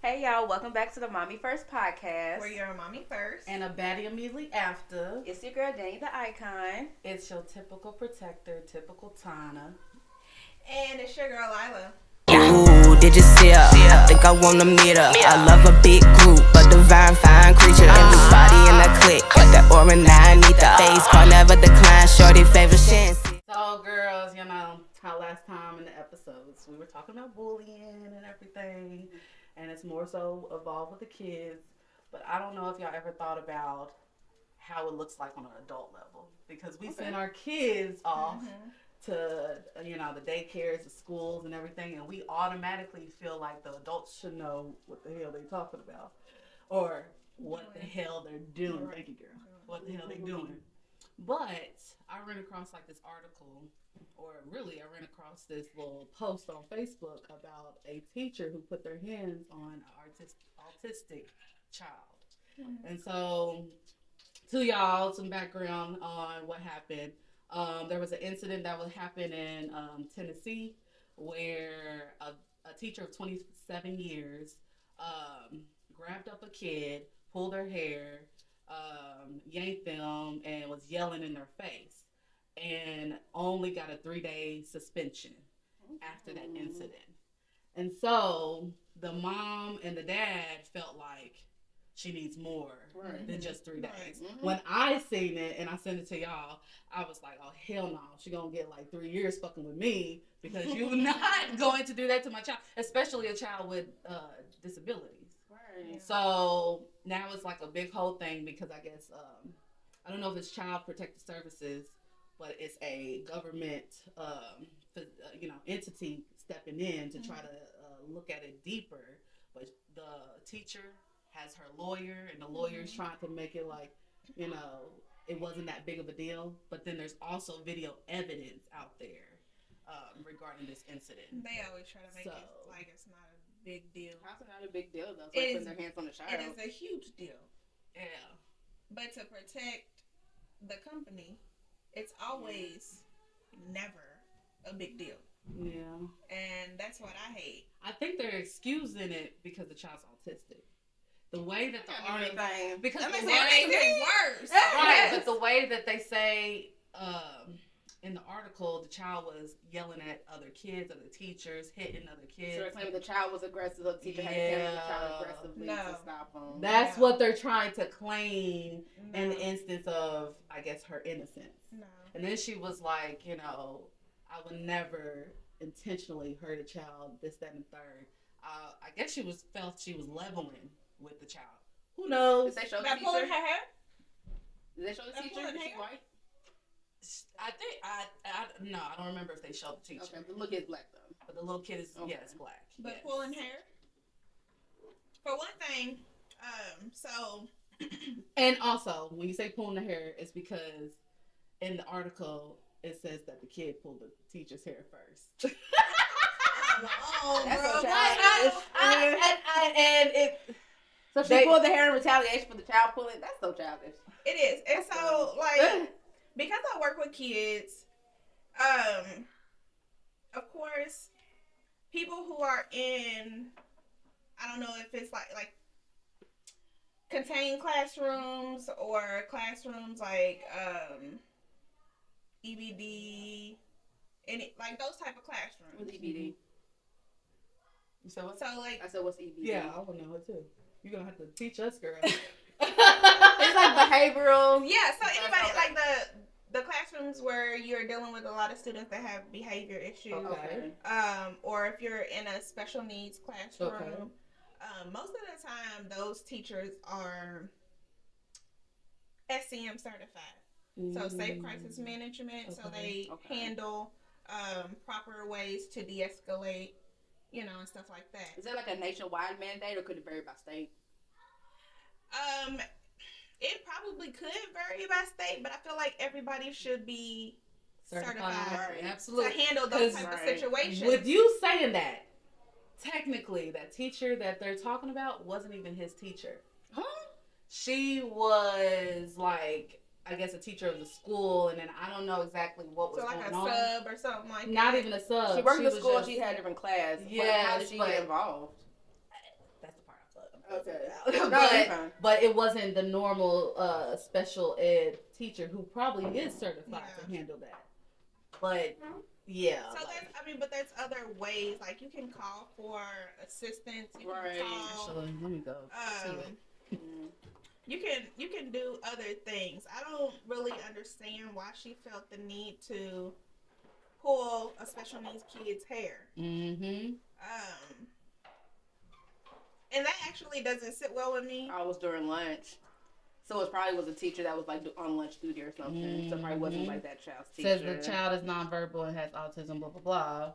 Hey y'all, welcome back to the Mommy First podcast. Where you're a mommy first. And a baddie immediately after. It's your girl, Danny the Icon. It's your typical protector, typical Tana. And it's your girl, Lila. Ooh, did you see her? I think I wanna meet her. I love a big group, a divine fine creature. Everybody in the clique, got that aura, now I need the face card, never decline. Shorty favorite shit. So, girls, you know how last time in the episodes we were talking about bullying and everything, and it's more so evolved with the kids. But I don't know if y'all ever thought about how it looks like on an adult level, because we send our kids off to the daycares, the schools, and everything, and we automatically feel like the adults should know what the hell they're talking about or what the hell they're doing. Thank you, girl. What the hell they doing? But I ran across like this article, or really I ran across this little post on Facebook about a teacher who put their hands on an autistic child. And so, to y'all, some background on what happened. There was an incident that would happen in Tennessee where a teacher of 27 years grabbed up a kid, pulled their hair, yanked them, and was yelling in their face, and only got a 3-day suspension after that incident. And so the mom and the dad felt like she needs more than just 3 days. When I seen it and I sent it to y'all, I was like, oh, hell no. She gonna get like 3 years fucking with me, because you're not going to do that to my child, especially a child with disabilities. Right. So now it's like a big whole thing, because I guess, I don't know if it's Child Protective Services, but it's a government, entity stepping in to try to look at it deeper. But the teacher has her lawyer, and the lawyer's trying to make it like, it wasn't that big of a deal. But then there's also video evidence out there regarding this incident. They always try to make it like it's not a big deal. How's it not a big deal though? It's like putting their hands on the child. It is a huge deal. Yeah. But to protect the company, it's always never a big deal. Yeah. And that's what I hate. I think they're excusing it because the child's autistic. The way that the article, because that makes it worse. Right, but the way that they say in the article, the child was yelling at other kids, other teachers, hitting other kids. So they're claiming the child was aggressive, so the teacher had to handle the child aggressively to stop them. That's what they're trying to claim in the instance of, I guess, her innocence. No. And then she was like, I would never intentionally hurt a child, this, that, and the third. I guess she felt she was leveling with the child. Who knows? Did they show the teacher? Pulling her hair? Did they show the teacher? Is she white? I think no, I don't remember if they showed the teacher. Okay, the little kid's black though. But the little kid is it's black. But pulling hair. For one thing, so. And also, when you say pulling the hair, it's because in the article it says that the kid pulled the teacher's hair first. That's so childish. So she pulled the hair in retaliation for the child pulling. That's so childish. It is. And so, like, because I work with kids, of course, people who are in, I don't know if it's like contained classrooms or classrooms like EBD, like those type of classrooms. What's EBD? You said what? So like, I said, what's EBD? Yeah, I want to know it too. You're gonna have to teach us, girl. It's like behavioral. Yeah, so anybody like the classrooms where you're dealing with a lot of students that have behavior issues. Okay. Or if you're in a special needs classroom, most of the time those teachers are SCM certified. So safe crisis management, so they handle proper ways to de-escalate, and stuff like that. Is that like a nationwide mandate, or could it vary by state? It probably could vary by state, but I feel like everybody should be certified Absolutely. to handle those type of situations. With you saying that, technically, that teacher that they're talking about wasn't even his teacher. Huh? She was like, I guess, a teacher of the school, and then I don't know exactly what was going on. So like a sub or something like that? Not even a sub. She worked in the school, she had a different class. Yes, how did she get involved? That's the part but it wasn't the normal special ed teacher who probably is certified to handle that. But yeah. So but there's other ways. Like you can call for assistance. You can call. Actually, let me go. You can do other things. I don't really understand why she felt the need to pull a special needs kid's hair. Mm-hmm. And that actually doesn't sit well with me. I was during lunch. So it probably was a teacher that was like on lunch duty or something. Mm-hmm. So it probably wasn't like that child's teacher. Says the child is nonverbal and has autism, blah, blah,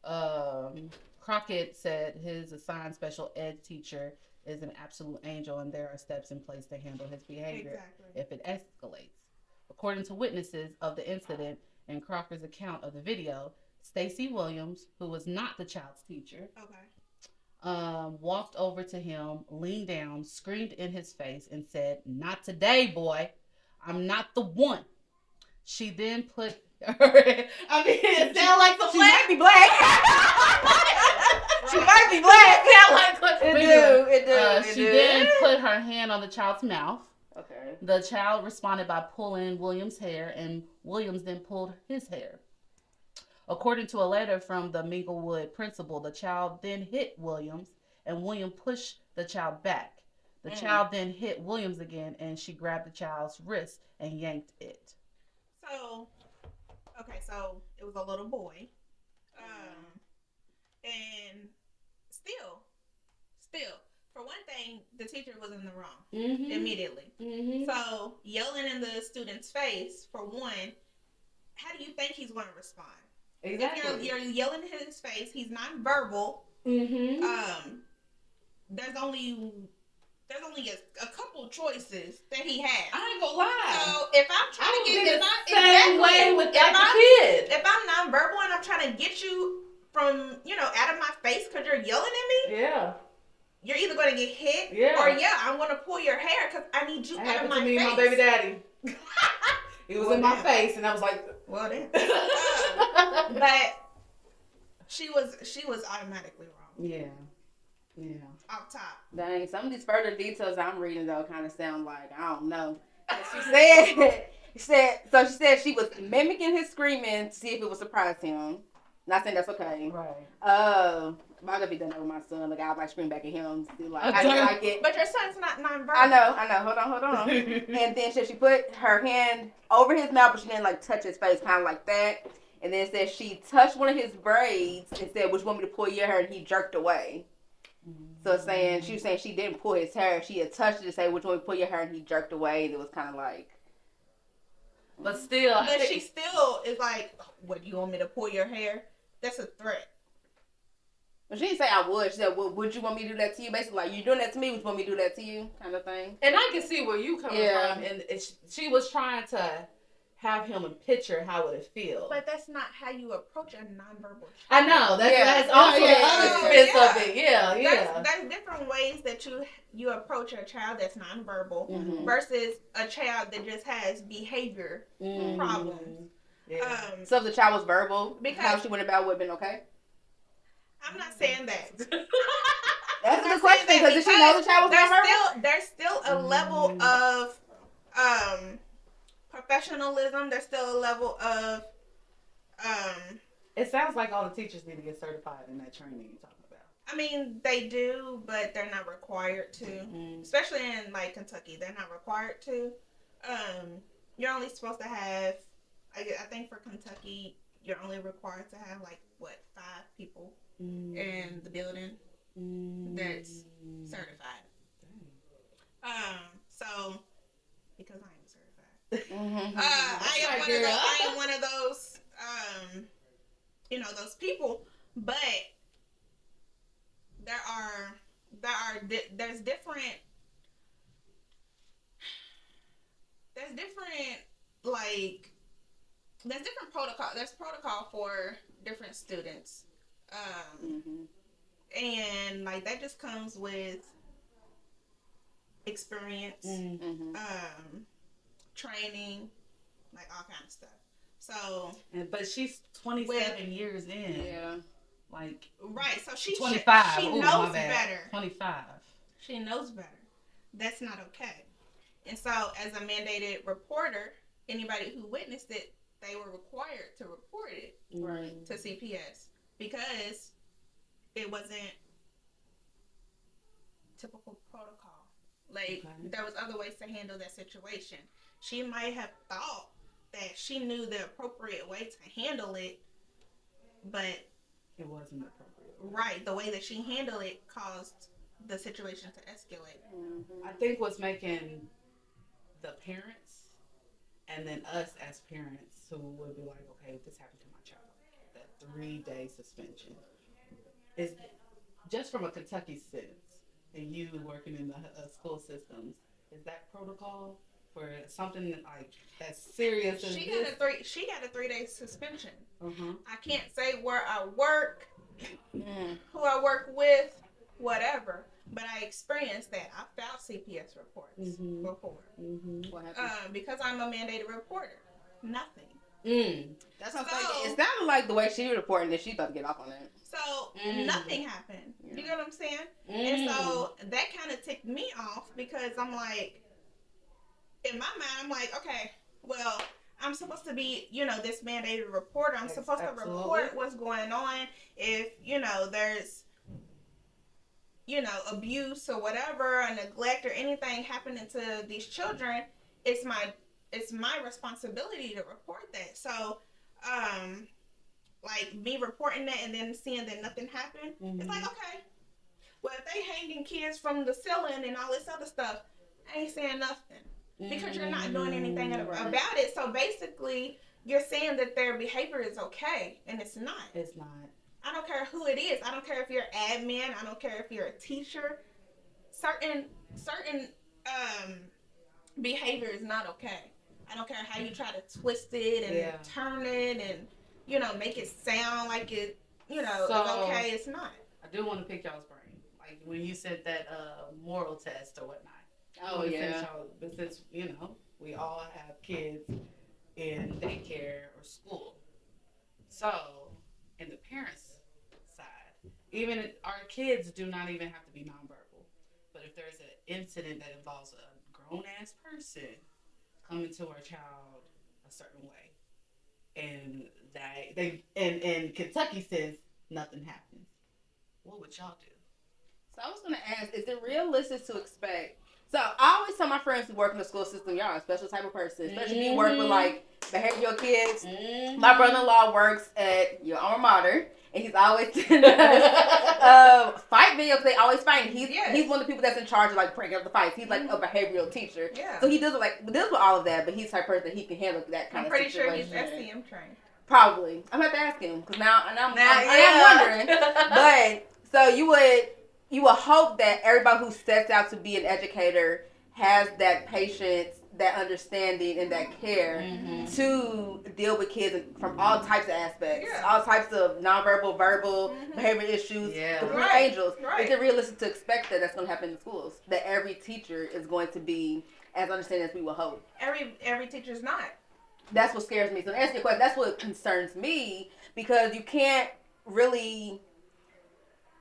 blah. Crockett said his assigned special ed teacher is an absolute angel and there are steps in place to handle his behavior if it escalates. According to witnesses of the incident and Crocker's account of the video, Stacy Williams, who was not the child's teacher, walked over to him, leaned down, screamed in his face, and said, "Not today, boy. I'm not the one." She then put her... I mean, it sounds like the might be black. She might be black. It do. She then put her hand on the child's mouth. Okay. The child responded by pulling Williams' hair, and Williams then pulled his hair. According to a letter from the Minglewood principal, the child then hit Williams, and William pushed the child back. The child then hit Williams again, and she grabbed the child's wrist and yanked it. So it was a little boy. And still, for one thing, the teacher was in the wrong immediately. Mm-hmm. So yelling in the student's face, for one, how do you think he's going to respond? Exactly. If you're yelling in his face, he's nonverbal. Mm-hmm. There's only a couple choices that he has. I ain't gonna lie. So if I'm trying to get if I'm nonverbal and I'm trying to get you from out of my face because you're yelling at me, you're either going to get hit or I'm going to pull your hair because I need you out of my face. My baby daddy. He was in my face, and I was like, "Well then." But she was automatically wrong. Yeah. Off top. Dang, some of these further details I'm reading though kind of sound like I don't know. She said she was mimicking his screaming to see if it would surprise him. Not saying that's okay. Right. I'm gonna be done with my son. Like I might scream back at him. See, like I don't like it. But your son's not nonverbal. I know. Hold on. And then she put her hand over his mouth, but she didn't like touch his face, kind of like that. And then said she touched one of his braids and said, "Which want me to pull your hair?" And he jerked away. So she was saying she didn't pull his hair. She had touched it to say, "Which one to pull your hair?" And he jerked away. And it was kind of like. But still. But she still is like, "What, you want me to pull your hair?" That's a threat. But she didn't say I would. She said, well, "Would you want me to do that to you?" Basically, like, "You're doing that to me. Would you want me to do that to you?" Kind of thing. And I can see where you coming from. And she was trying to have him picture how would it feel. But that's not how you approach a nonverbal child. I know. That's also the other sense of it. Yeah. There's different ways that you approach a child that's nonverbal versus a child that just has behavior problems. Yeah. So if the child was verbal, how she went about would have been okay? I'm not saying that. That's a good question because did she know the child was nonverbal? There's still a level of professionalism. There's still a level of It sounds like all the teachers need to get certified in that training you're talking about. I mean, they do, but they're not required to. Especially in like Kentucky, they're not required to. You're only supposed to have. I think for Kentucky, you're only required to have 5 people in the building that's certified. So because I am certified, I am one of those those people. But there's different protocol. There's protocol for different students. And that just comes with experience, training, all kind of stuff. So, but she's 27 years in. Yeah. Right. So she's 25. She knows better. 25. She knows better. That's not okay. And so, as a mandated reporter, anybody who witnessed it, they were required to report it to CPS because it wasn't typical protocol. Like, there was other ways to handle that situation. She might have thought that she knew the appropriate way to handle it, but it wasn't appropriate. Right, the way that she handled it caused the situation to escalate. I think what's making the parents and then us as parents who would be like, okay, this happened to my child, that 3-day suspension is just from a Kentucky sense, and you working in the school systems, is that protocol for something like that's serious? She got a 3-day suspension. I can't say where I work, who I work with, whatever. But I experienced that. I filed CPS reports before. What happened? Because I'm a mandated reporter. Nothing. That's what I'm saying. It sounded like the way she was reporting that she thought to get off on it. So nothing happened. You get what I'm saying? And so that kind of ticked me off because I'm like, in my mind, I'm like, okay, well, I'm supposed to be, this mandated reporter. I'm supposed to report what's going on. If, there's, abuse or whatever, or neglect or anything happening to these children, it's my responsibility to report that. So, like me reporting that and then seeing that nothing happened, it's like, okay, well, if they hanging kids from the ceiling and all this other stuff, I ain't saying nothing because you're not doing anything about it. So basically, you're saying that their behavior is okay, and it's not. It's not. I don't care who it is. I don't care if you're admin. I don't care if you're a teacher. Certain behavior is not okay. I don't care how you try to twist it and turn it and make it sound like it it's okay. It's not. I do want to pick y'all's brain, like when you said that moral test or whatnot. Oh yeah. Since we all have kids in daycare or school, so in the parents' side, even our kids do not even have to be nonverbal. But if there's an incident that involves a grown ass person coming to our child a certain way, and and Kentucky says nothing happens, what would y'all do? So I was gonna ask, is it realistic to expect? So I always tell my friends who work in the school system, y'all are a special type of person, especially if you work with like behavioral kids. My brother-in-law works at your alma mater, and he's always sending us fight videos. They always fight. He's one of the people that's in charge of like breaking up the fights. He's like a behavioral teacher, so he does with all of that. But he's the type of person that he can handle that kind of situation. I'm pretty sure he's SCM trained. Probably. I'm gonna have to ask him because now I'm wondering. But so you would hope that everybody who sets out to be an educator has that patience, that understanding, and that care to deal with kids from all types of aspects, all types of nonverbal, verbal, behavior issues, complete angels. Is it realistic to expect that that's going to happen in the schools? That every teacher is going to be as understanding as we would hope? Every teacher's not. That's what scares me. So to answer your question, that's what concerns me because you can't really...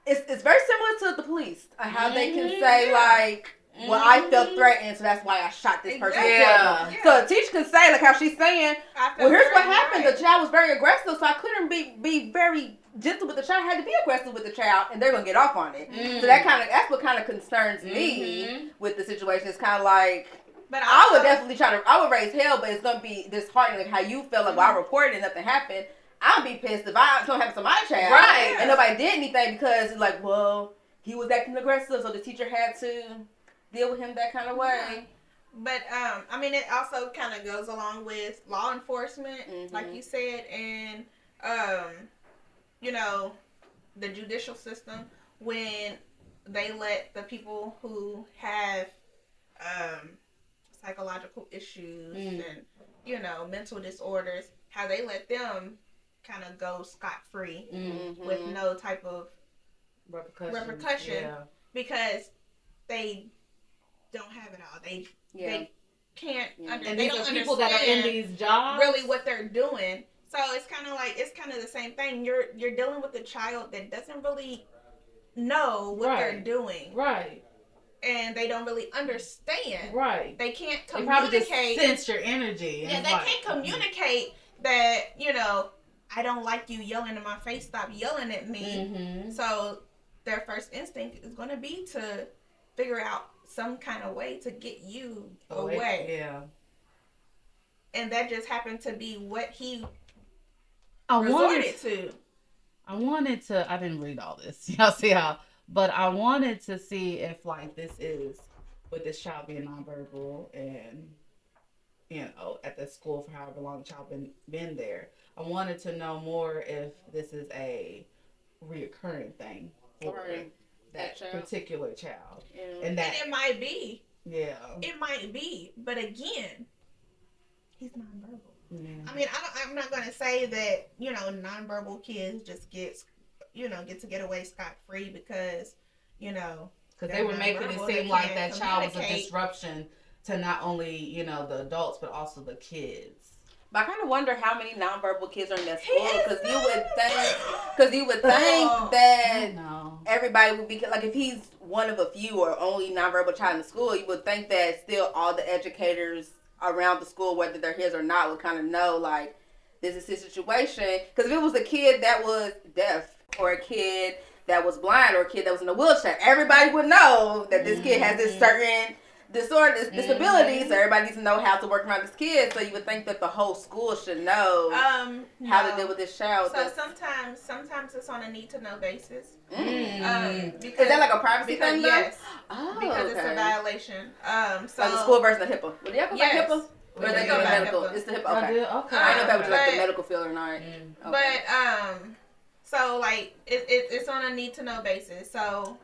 It's very similar to the police. How they can say like, well, I felt threatened, so that's why I shot this person. So a teacher can say, like how she's saying, well, here's what happened. The child was very aggressive, so I couldn't be very gentle with the child. I had to be aggressive with the child, and they're gonna get off on it. So that's what kind of concerns me with the situation. It's kind of like, but I would definitely I would raise hell, but it's gonna be disheartening, like how you felt like, well, I reported and nothing happened. I'd be pissed if something happened to my child, and nobody did anything because it's like, well, he was acting aggressive, so the teacher had to deal with him that kind of way. But I mean, it also kind of goes along with law enforcement, like you said, and the judicial system when they let the people who have psychological issues and mental disorders, how they let them kind of go scot-free with no type of repercussion because they don't have it all. They can't and they don't people that are in these jobs really what they're doing. So it's kind of the same thing. You're dealing with a child that doesn't really know what they're doing. Right. and they don't really understand. Right. They can't They communicate. probably just sense your energy. Yeah, they can't communicate that, you know, I don't like you yelling in my face. Stop yelling at me. Mm-hmm. So their first instinct is going to be to figure out some kind of way to get you away. Yeah. And that just happened to be what he resorted to. I didn't read all this. Y'all see how, but I wanted to see if, like, this is, with this child being nonverbal and, you know, at the school for however long the child been there. I wanted to know more if this is a reoccurring thing for that particular child. Yeah. And it might be. Yeah. It might be. But again, he's nonverbal. Yeah. I mean, I'm not going to say that, you know, nonverbal kids just get to get away scot-free because, you know. Because they were making it seem like that child was a disruption to not only, you know, the adults, but also the kids. But I kind of wonder how many nonverbal kids are in that school, because you would think that everybody would be, like, if he's one of a few or only nonverbal child in the school, you would think that still all the educators around the school, whether they're his or not, would kind of know, like, this is his situation. Because if it was a kid that was deaf, or a kid that was blind, or a kid that was in a wheelchair, everybody would know that this kid has this certain disorder, this disability, so everybody needs to know how to work around this kid. So you would think that the whole school should know how to deal with this child. So sometimes it's on a need to know basis. Because, is that like a privacy thing? Yes. Because it's a violation. So like the school version of HIPAA. Would you ever go HIPAA? Or they go medical? HIPAA. It's the HIPAA. Okay. I don't know if that was like the medical field or not. Okay. But so like it's on a need to know basis. So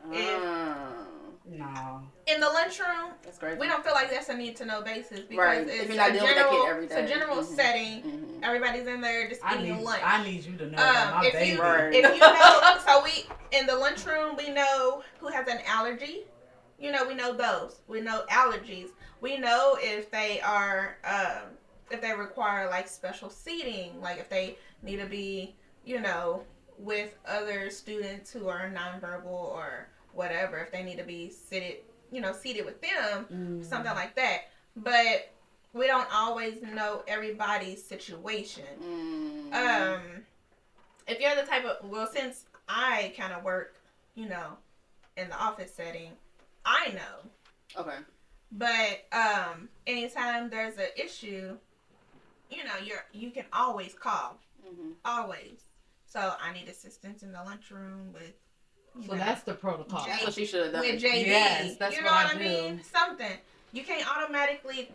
no. In the lunchroom, that's crazy. We don't feel like that's a need to know basis because it's if you're not dealing with that kid every day. It's a general setting. Mm-hmm. Everybody's in there just eating lunch. I need you to know about my baby. If you know, so we in the lunchroom we know who has an allergy. You know, we know those. We know allergies. We know if they are if they require like special seating, like if they need to be, you know, with other students who are nonverbal or whatever, if they need to be seated with them, something like that. But we don't always know everybody's situation. If you're the type of, since I kind of work, you know, in the office setting, I know. Okay. But anytime there's an issue, you know, you can always call. Always. So I need assistance in the lunchroom with. So that's the protocol. That's what she should have done. With JD. Yes, that's you know what I mean? Something. You can't automatically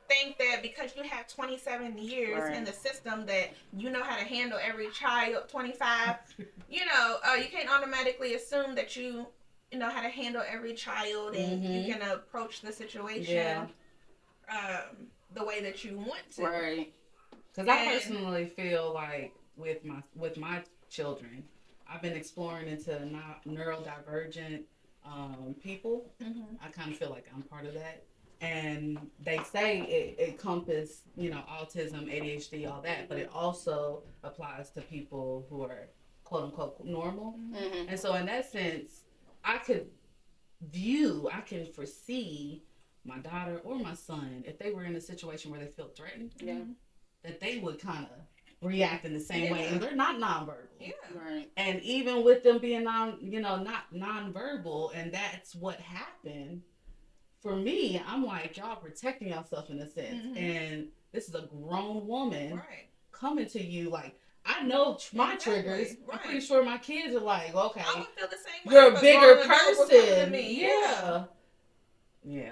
think that because you have 27 years in the system that you know how to handle every child, 25. You know, you can't automatically assume that you know how to handle every child and you can approach the situation the way that you want to. Right. Because I personally feel like with my children, I've been exploring into neurodivergent people. I kind of feel like I'm part of that. And they say it encompasses, you know, autism, ADHD, all that, but it also applies to people who are quote unquote normal. And so in that sense, I can foresee my daughter or my son, if they were in a situation where they feel threatened, that they would kind of react in the same way, and they're not nonverbal. Yeah. Right. And even with them being not nonverbal, and that's what happened. For me, I'm like, y'all protecting yourself in a sense, and this is a grown woman coming to you like, I know my triggers. I'm pretty sure my kids are like, okay, I would feel the same way. You're a bigger person. Yeah.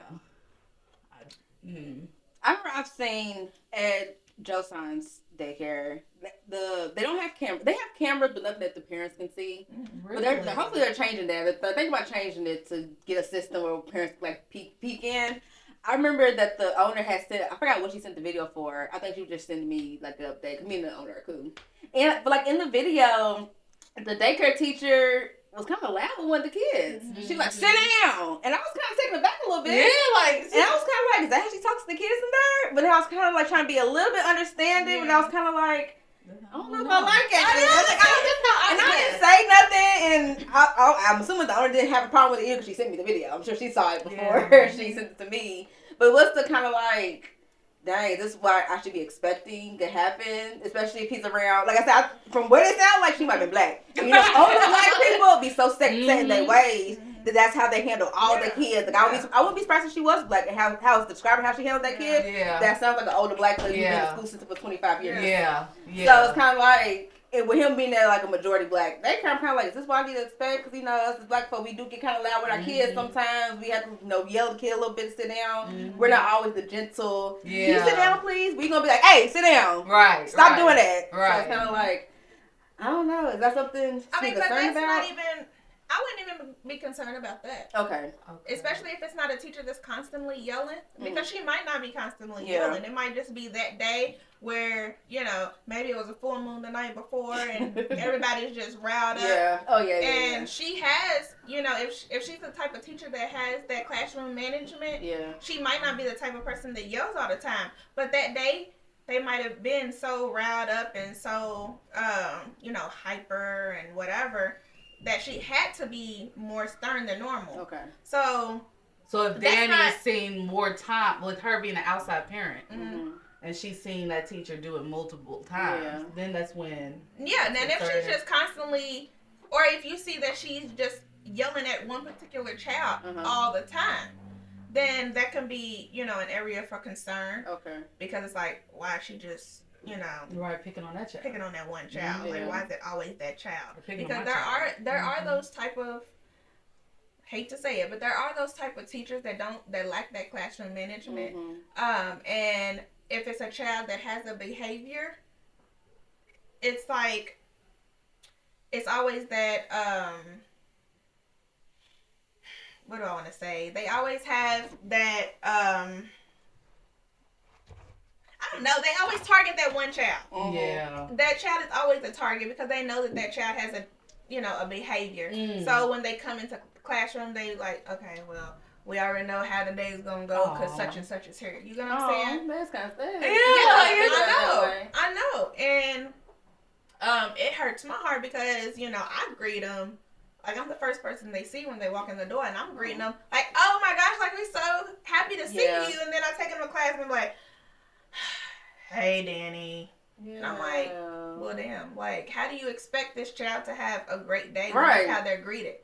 I remember I've seen at Josan's daycare, they don't have cameras. They have cameras, but nothing that the parents can see. Really? But hopefully they're changing that. They're thinking about changing it to get a system where parents like peek in. I remember that the owner had said, I forgot what she sent the video for. I think she was just sending me like the update. Cause me and the owner are cool. But like in the video, the daycare teacher was kind of loud with one of the kids. She was like, sit down. And I was kind of taken aback a little bit. Yeah, and I was kind of like, is that how she talks to the kids in there? But then I was kind of like trying to be a little bit understanding. And I was kind of like, I don't know if I like it. And I didn't say nothing, and I'm assuming the owner didn't have a problem with it either because she sent me the video. I'm sure she saw it before she sent it to me. But what's the kind of like, dang, this is what I should be expecting to happen, especially if he's around. Like I said, from what it sounds like, she might be black. You know, older black people be so set in their ways that's how they handle all the kids. Like I wouldn't be surprised if she was black and how it's describing how she handled that kid. Yeah. That sounds like an older black lady who's been in the school system for 25 years. Yeah. So it's kind of like, and with him being there like a majority black, they kind of like, is this what I need to expect? Because, you know, us as black folk, we do get kind of loud with our kids sometimes. We have to, you know, yell at the kid a little bit to sit down. We're not always the gentle, can you sit down, please? We're going to be like, hey, sit down. Right. Stop doing that. Right. So it's kind of like, I don't know. Is that something to be concerned about? I wouldn't even be concerned about that. Okay. Especially if it's not a teacher that's constantly yelling. Because she might not be constantly yelling. It might just be that day where, you know, maybe it was a full moon the night before and everybody's just riled up. Yeah. Oh, yeah. And she has, you know, if she's the type of teacher that has that classroom management, she might not be the type of person that yells all the time. But that day, they might have been so riled up and so, you know, hyper and whatever, that she had to be more stern than normal. Okay. So if Danny's seen more time with her being an outside parent, and she's seen that teacher do it multiple times, then that's when. Yeah, and then if she's just constantly, or if you see that she's just yelling at one particular child all the time, then that can be, you know, an area for concern. Okay. Because it's like, why is she just, you know, picking on that child, picking on that one child. Like, why is it always that child? Because there are those type of, hate to say it, but there are those type of teachers that lack that classroom management. And if it's a child that has a behavior, it's like, it's always that, what do I want to say? They always have that, I don't know. They always target that one child. Yeah. That child is always a target because they know that child has a, you know, a behavior. So when they come into the classroom, they like, okay, well, we already know how the day is gonna go because such and such is here. You know what I'm saying? That's kind of sad. I know. And it hurts my heart because, you know, I greet them. Like, I'm the first person they see when they walk in the door, and I'm greeting them like, oh my gosh, like, we're so happy to see you. And then I take them to class and I'm like, hey, Danny. And I'm like, well, damn. Like, how do you expect this child to have a great day when that's how they're greeted?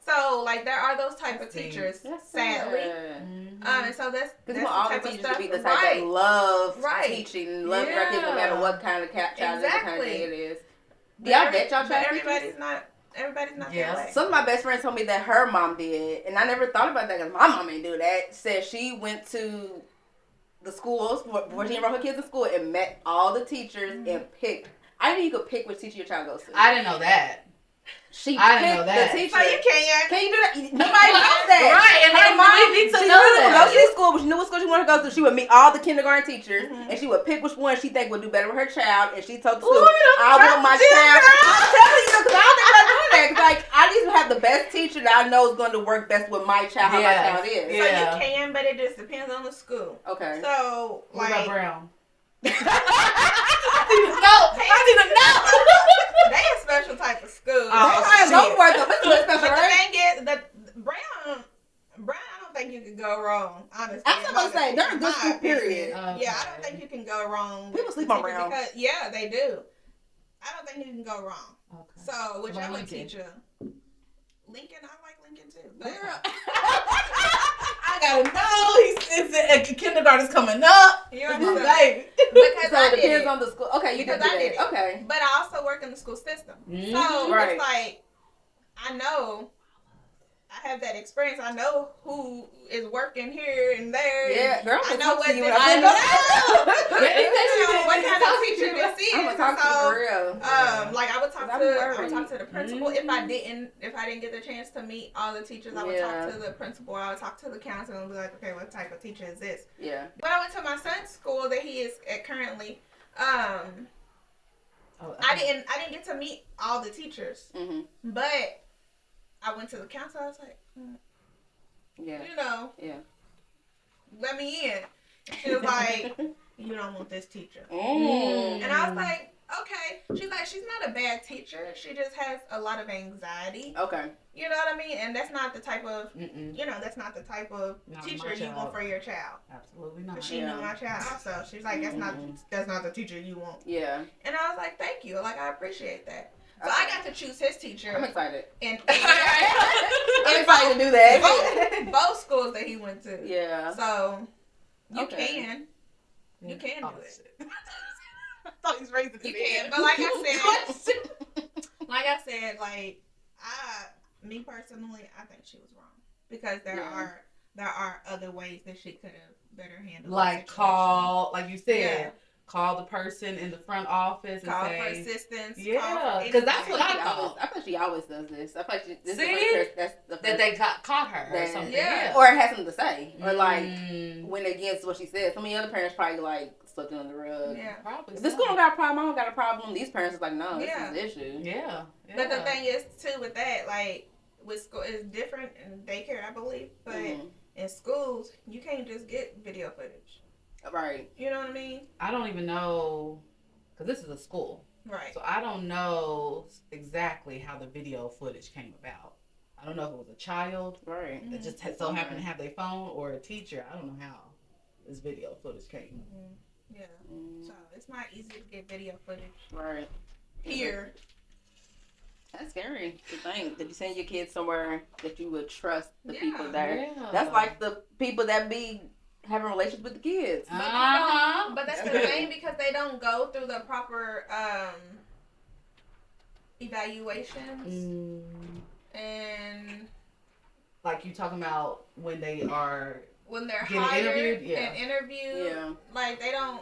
So, like, there are those type of teachers, sadly. And so that's all the teachers to be the type that love teaching, love their kids no matter what kind of child what kind of day it is. Yeah, I bet y'all try everybody's not that way. Some of my best friends told me that her mom did, and I never thought about that because my mom ain't do that. Said she went to the schools where she enrolled her kids in school and met all the teachers and picked. I didn't know you could pick which teacher your child goes to. I didn't know that. I didn't know that. So you can. Can you do that? Nobody knows that. Right, and her mom needs to know that. Go to school, but she knew what school she wanted to go to. She would meet all the kindergarten teachers, and she would pick which one she think would do better with her child. And she told the school, I want my child. I'm telling you, because I don't think I'm doing that. Because like, I need to have the best teacher that I know is going to work best with my child. How my child is. So you can, but it just depends on the school. Okay. So what about Brown? I need to know. They a special type of school. But the thing is, Brown, I don't think you can go wrong. Honestly, I'm supposed to say they're a good school. Period. Yeah, I don't think you can go wrong. People sleep on Brown. Yeah, they do. I don't think you can go wrong. Okay. So whichever teacher, Lincoln, I like Lincoln too. But I gotta know. Kindergarten's coming up. You're my baby. Because so it depends on the school. Okay, because I did it. Okay. But I also work in the school system. So it's like, I know I have that experience. I know who is working here and there. Yeah, girl. I know what kind of teacher this is. I'm gonna talk to you for real. Like I would talk to the principal if I didn't get the chance to meet all the teachers. I would talk to the principal. I would talk to the counselor and be like, okay, what type of teacher is this? Yeah. When I went to my son's school that he is at currently, I didn't get to meet all the teachers, but I went to the counselor. I was like, let me in. She was like, you don't want this teacher. And I was like, okay. She's like, she's not a bad teacher. She just has a lot of anxiety. Okay. You know what I mean? And that's not the type of, that's not the type of teacher you want for your child. Absolutely not. She knew my child also. She's like, that's not the teacher you want. Yeah. And I was like, thank you. Like, I appreciate that. So I got to choose his teacher. I'm excited. And I'm excited to do that. Both schools that he went to. Yeah. So you can do it. I thought he was raising You can, but like I said, me personally, I think she was wrong because there are other ways that she could have better handled. Like call, like you said, call the person in the front office and call say, for assistance. Yeah, because that's what I thought. I thought she always does this. I thought this See? is that they caught her or something. Yeah. Or it has something to say, or like went against what she said. Some of the other parents probably like slipped it on the rug. Yeah, probably. If the school don't got a problem, I don't got a problem. These parents is like, no, this is the issue. Yeah. But the thing is too with that, like with school, it's different in daycare, I believe, but in schools you can't just get video footage. Right. You know what I mean? I don't even know, because this is a school. Right. So I don't know exactly how the video footage came about. I don't know if it was a child. Right. That just so happened to have their phone or a teacher. I don't know how this video footage came. Yeah. So it's not easy to get video footage. Right. Here. That's scary to think that you send your kids somewhere that you would trust the people there. Yeah. That's like the people that be having relations with the kids. But that's the thing, because they don't go through the proper evaluations. And like you talking about when they're hired interviewed, and interviewed, like they don't,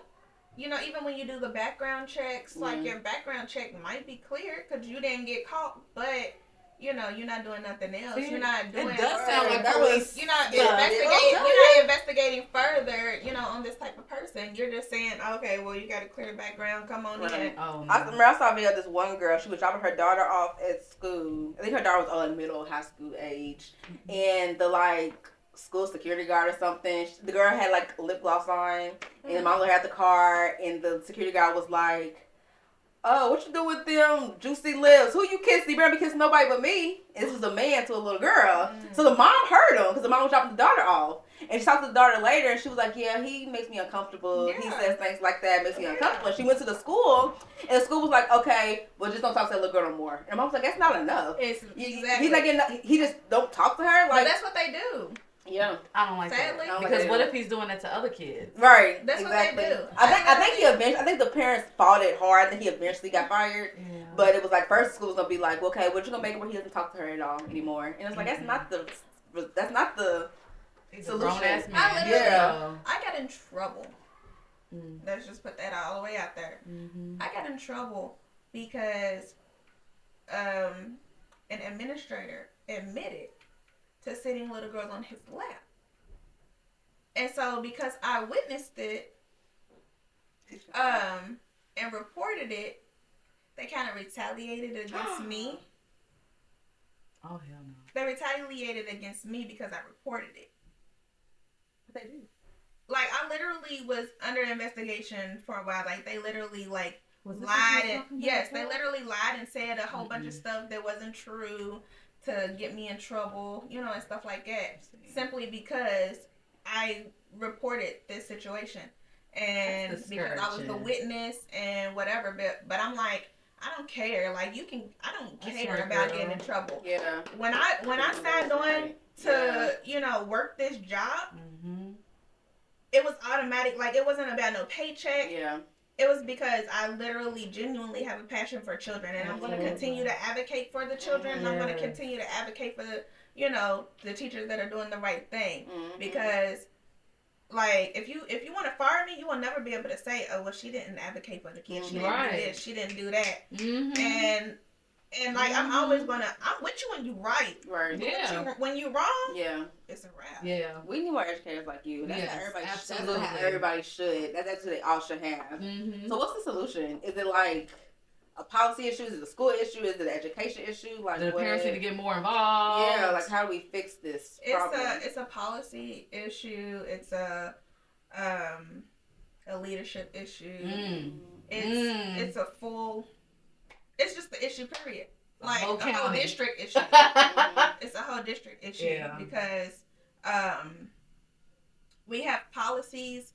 even when you do the background checks, like your background check might be clear because you didn't get caught, but you're not doing nothing else. See, you're not doing. It does sound like police. You're not investigating. You're not investigating further. On this type of person. You're just saying, okay, well, you got to clear the background. Come on in. Oh, no. I saw a video of this one girl. She was dropping her daughter off at school. I think her daughter was all in middle high school age, and the school security guard or something. The girl had lip gloss on, and the mom had the car, and the security guard was like, "Oh, what you do with them juicy lips? Who you kissing? You better be kissing nobody but me." And this was a man to a little girl. So the mom heard him because the mom was dropping the daughter off. And she talked to the daughter later, and she was like, "Yeah, he makes me uncomfortable. Yeah. He says things like that, makes me uncomfortable." And she went to the school, and the school was like, "Okay, well, just don't talk to that little girl no more." And the mom was like, "That's not enough." Exactly. He's like, he just don't talk to her. But that's what they do. Yeah, I don't like Sadly. that. Because what if he's doing that to other kids? Right. That's exactly. what they do. I think the parents fought it hard. I think he eventually got fired. Yeah. But it was like first school was gonna be like, okay, we're just gonna make it where he doesn't talk to her at all anymore. And it's like that's not the solution. I got in trouble. Let's just put that all the way out there. I got in trouble because an administrator admitted to sitting little girls on his lap. And so because I witnessed it and reported it, they kind of retaliated against me. Oh, hell no. They retaliated against me because I reported it. What they do? Like, I literally was under investigation for a while. Like, they literally, lied. Yes, they literally lied and said a whole bunch of stuff that wasn't true to get me in trouble, and stuff like that. Simply because I reported this situation. And because I was the witness and whatever. But I'm like, I don't care. Like, I don't care about getting in trouble. Yeah. When I signed on to, work this job, it was automatic. Like, it wasn't about no paycheck. Yeah. It was because I literally, genuinely have a passion for children, and I'm going to continue to advocate for the children. And I'm going to continue to advocate for the, the teachers that are doing the right thing. Because, if you want to fire me, you will never be able to say, "Oh, well, she didn't advocate for the kids. She didn't do this. She didn't do that." And I'm always I'm with you when you right. Right. Yeah. When you wrong. It's a wrap. Yeah. We need more educators like you. That's how everybody. Absolutely. That's how everybody should. That's actually they all should have. So what's the solution? Is it like a policy issue? Is it a school issue? Is it an education issue? Like, do the parents need to get more involved? Yeah. Like, how do we fix this problem? It's a policy issue. It's a a leadership issue. It's a full. It's just the issue. Period. Like a whole district issue. It's a whole district issue because we have policies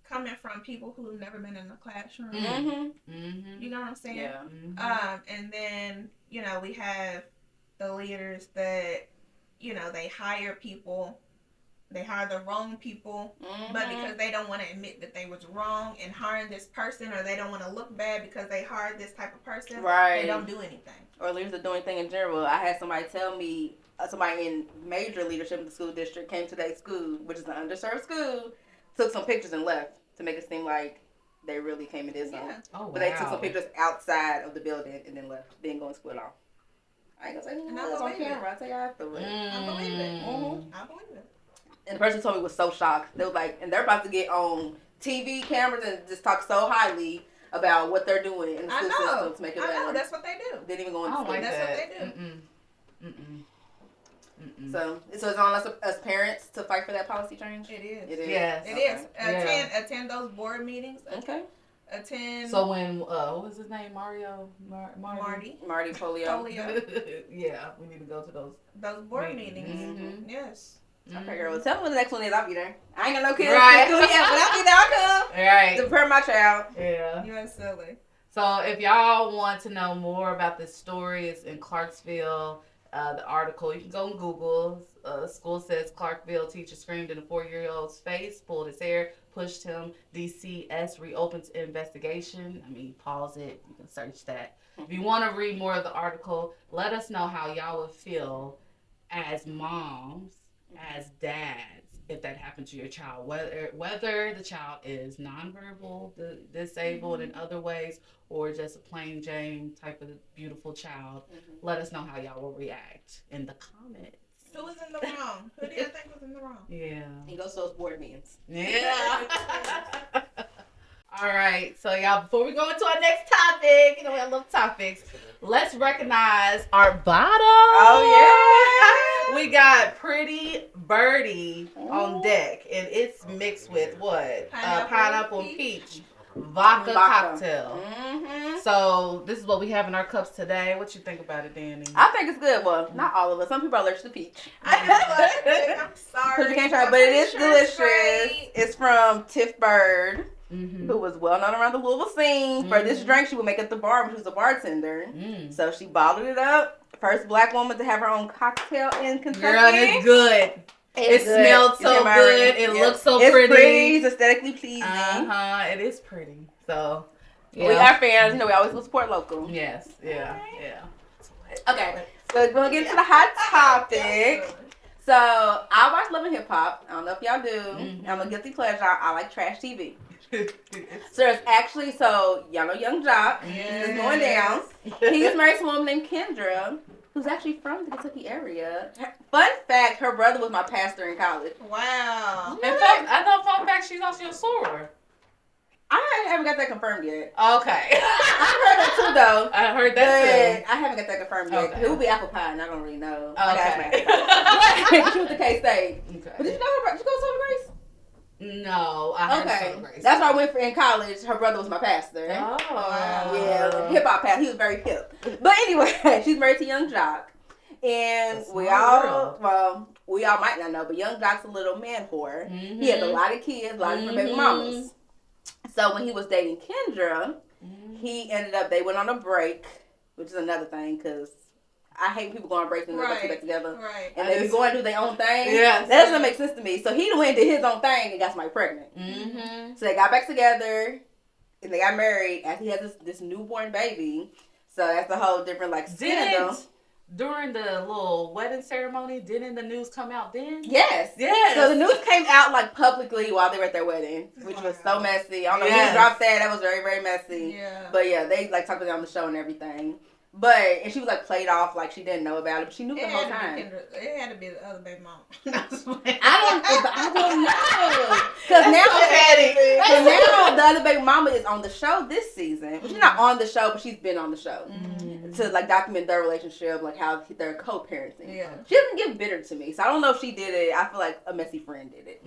coming from people who've never been in the classroom. You know what I'm saying? Yeah. And then we have the leaders that they hire people. They hire the wrong people, but because they don't want to admit that they was wrong and hiring this person, or they don't want to look bad because they hired this type of person, they don't do anything. Or leaders don't do anything in general. I had somebody tell me, somebody in major leadership in the school district came to their school, which is an underserved school, took some pictures and left to make it seem like they really came in this zone. Oh, wow. But they took some pictures outside of the building and then left. Didn't go in school at all. I ain't gonna say no. It's on camera. I tell you afterwards. I believe it. I believe it. And the person told me was so shocked. They was like, and they're about to get on TV cameras and just talk so highly about what they're doing in the school system to make it better. I know. That's what they do. Didn't even go into school. That's what they do. So it's on us parents to fight for that policy change? It is. It is. Yes. It is. Attend those board meetings. Okay. Attend. So when, what was his name? Mario? Marty Polio. Yeah, we need to go to those board meetings. Yes. Okay, girl. Well, tell me when the next one is. I'll be there. I ain't got no kids Right. in school yet, but I'll be there. I'll come. Right. To prepare my child. Yeah. You are silly. So if y'all want to know more about this story, it's in Clarksville. The article, you can go and Google. School says Clarksville teacher screamed in a 4-year-old's face, pulled his hair, pushed him. DCS reopens investigation. I mean, pause it. You can search that. If you want to read more of the article, let us know how y'all would feel as moms, as dads, if that happened to your child. Whether the child is nonverbal, disabled in other ways, or just a plain Jane type of beautiful child. Let us know how y'all will react in the comments. Who was in the wrong? Who do you think was in the wrong? Yeah. He goes to those board meetings. Yeah. All right. So, y'all, before we go into our next topic, we have little topics. Let's recognize our bottom. Oh, yeah. We got Pretty Birdie on deck, and it's mixed with what? Pineapple and peach. Vodka cocktail. So this is what we have in our cups today. What you think about it, Danny? I think it's good. Well, not all of us. Some people are allergic to peach. I'm sorry. Because you can't try it, but it is delicious. It's from Tiff Bird, who was well known around the Louisville scene for this drink she would make at the bar when she was a bartender. So she bottled it up. First black woman to have her own cocktail in Kentucky. Girl, it's good. It smells so good. It looks so pretty. It's aesthetically pleasing. It is pretty. So, yeah. We are fans. We always will support local. Yes. Yeah. Okay. So we're going to get into the hot topic. So I watch Love and Hip Hop. I don't know if y'all do. I'm a guilty pleasure. I like trash TV. So there's actually, y'all know Young Joc. He's going down. He's married to a woman named Kendra, who's actually from the Kentucky area. Fun fact, her brother was my pastor in college. Wow. In fact, I know, fun fact, she's also a soror. I haven't got that confirmed yet. Okay. I heard that too, though. I heard that too. I haven't got that confirmed yet. Okay. It would be apple pie, and I don't really know. Okay. She was the K-State. Okay. But did you know did you go to Southern Grace? No, I heard Okay. Grace. That's why I went in college. Her brother was my pastor. Oh. Yeah, hip hop pastor. He was very hip. But anyway, she's married to Young Joc. And we all might not know, but Young Joc's a little man whore. He has a lot of kids, a lot of different baby mamas. So when he was dating Kendra, they went on a break, which is another thing, because I hate people going on breaks and they go back together. Right. And they be going to do their own thing. Yeah. That doesn't make sense to me. So he went and did his own thing and got somebody pregnant. So they got back together and they got married as he has this newborn baby. So that's a whole different scandal. During the little wedding ceremony, didn't the news come out then? Yes. So the news came out publicly while they were at their wedding, which was so messy. I don't know who dropped that. That was very, very messy. Yeah. But yeah, they talked about it on the show and everything. And she was played off like she didn't know about it, but she knew the whole time. It had to be the other baby mama. I don't know. Because now the other baby mama is on the show this season. Well, she's not on the show, but she's been on the show. to like document their relationship, like how they're co-parenting. Yeah. She doesn't give bitter to me, so I don't know if she did it. I feel like a messy friend did it.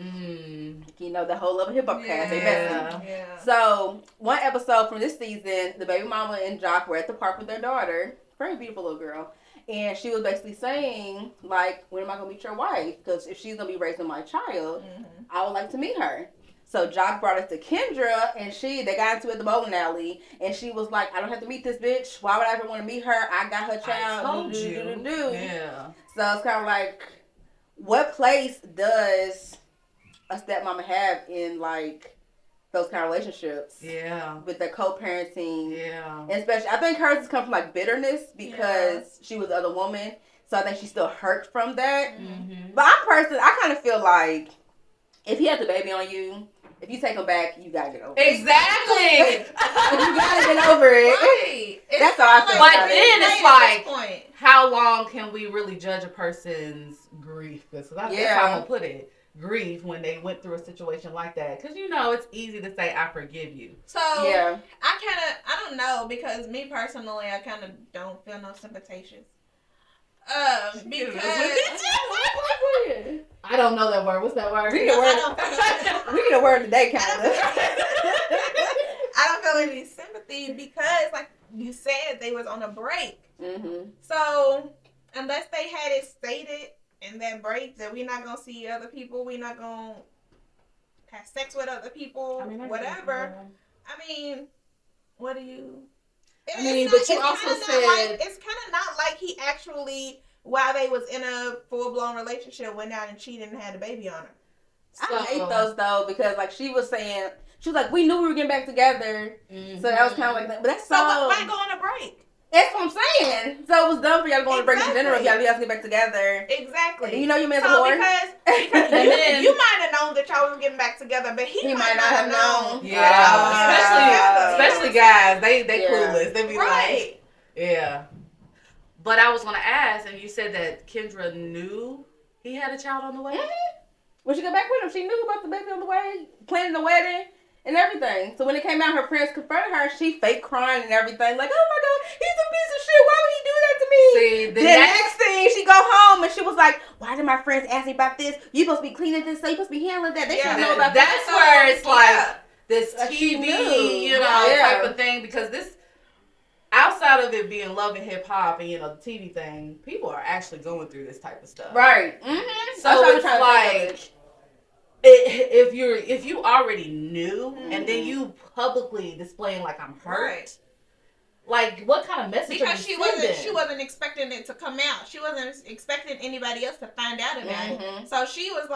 You know, the whole Love and Hip Hop cast, they messy. Yeah. So one episode from this season, the baby mama and Joc were at the park with their daughter, very beautiful little girl, and she was basically saying like, when am I gonna meet your wife? Because if she's gonna be raising my child, I would like to meet her. So Joc brought it to Kendra, and they got into it at the bowling alley, and she was like, I don't have to meet this bitch. Why would I ever want to meet her? I got her child. I told you. Yeah. So it's kind of like, what place does a stepmama have in, like, those kind of relationships? Yeah. With their co-parenting. Yeah. And especially, I think hers has come from, like, bitterness because she was the other woman. So I think she's still hurt from that. But I kind of feel like, if he has a baby on you, if you take him back, you gotta get over it. Exactly. You gotta get over it. Right. That's how I feel. But then it's like, how long can we really judge a person's grief? Because that's how I'm gonna put it. Grief when they went through a situation like that. Because, you know, it's easy to say, I forgive you. So, I don't know, because me personally, I kind of don't feel no sympathetious. Because I don't know that word. What's that word? We need a word today, Kendra. I don't feel any sympathy because, like you said, they was on a break. So unless they had it stated in that break that we're not gonna see other people, we're not gonna have sex with other people, whatever. I mean, what do you? But you also said it's kind of not like he actually, while they was in a full blown relationship, went out and cheated and had a baby on her. I hate those though, because like she was like, we knew we were getting back together, so that was kind of like that. But that's so. Why go on a break? That's what I'm saying. So it was dumb for y'all to go on a break in general. If y'all get back together. Exactly. And you know your man's a whore. Because you might have known that y'all was getting back together, but he might not have known. Yeah. Especially guys. They clueless. They be right. like, yeah. But I was gonna ask, and you said that Kendra knew he had a child on the way. When she got back with him, she knew about the baby on the way, planning the wedding. And everything. So when it came out, her friends confronted her. She fake crying and everything. Like, oh my God, he's a piece of shit. Why would he do that to me? See, the next thing, she go home and she was like, why did my friends ask me about this? You supposed to be cleaning this, so you supposed to be handling that. They should know about that. That's where it's like this TV, type of thing. Because this, outside of it being Love and Hip Hop and, the TV thing, people are actually going through this type of stuff. Right. So it's like, if you already knew and then you publicly displaying like I'm hurt, like what kind of message? Because she wasn't expecting it to come out. She wasn't expecting anybody else to find out about it. So she was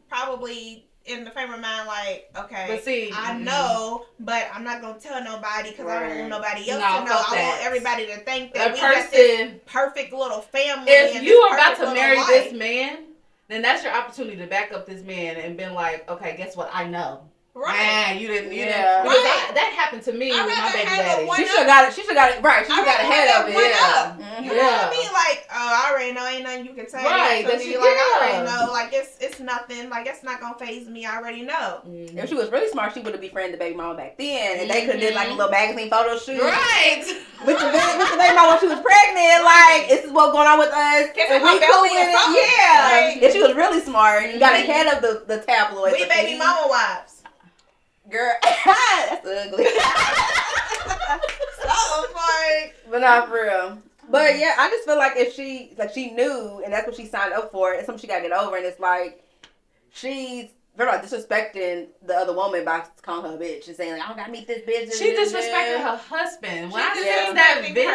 probably in the frame of mind like, okay, but see, I know, but I'm not gonna tell nobody because I don't want nobody else to know. I want everybody to think that we got this perfect little family. If you are about to marry this man, then that's your opportunity to back up this man and been like, okay, guess what? I know. Right. Man, you didn't. Because that happened to me with my baby daddy. She should have got it. She should have got it. Right. She should have got ahead of it. You know what I mean? Like, I already know. Ain't nothing you can say. Right. I already know. Like, it's nothing. Like, it's not going to faze me. I already know. If she was really smart, she would have befriended the baby mama back then. And they could have did like a little magazine photo shoot. Right. With the baby mama when she was pregnant. Like, this is what's going on with us. And we cool with it. Yeah. If she was really smart, you got ahead of the tabloids. We baby mama wives. Girl, that's ugly. But not for real. But yeah, I just feel like if she knew and that's what she signed up for, it's something she gotta get over. And it's like she's very disrespecting the other woman by calling her a bitch and saying like, I don't gotta meet this bitch. She disrespected her husband. When I seen that video,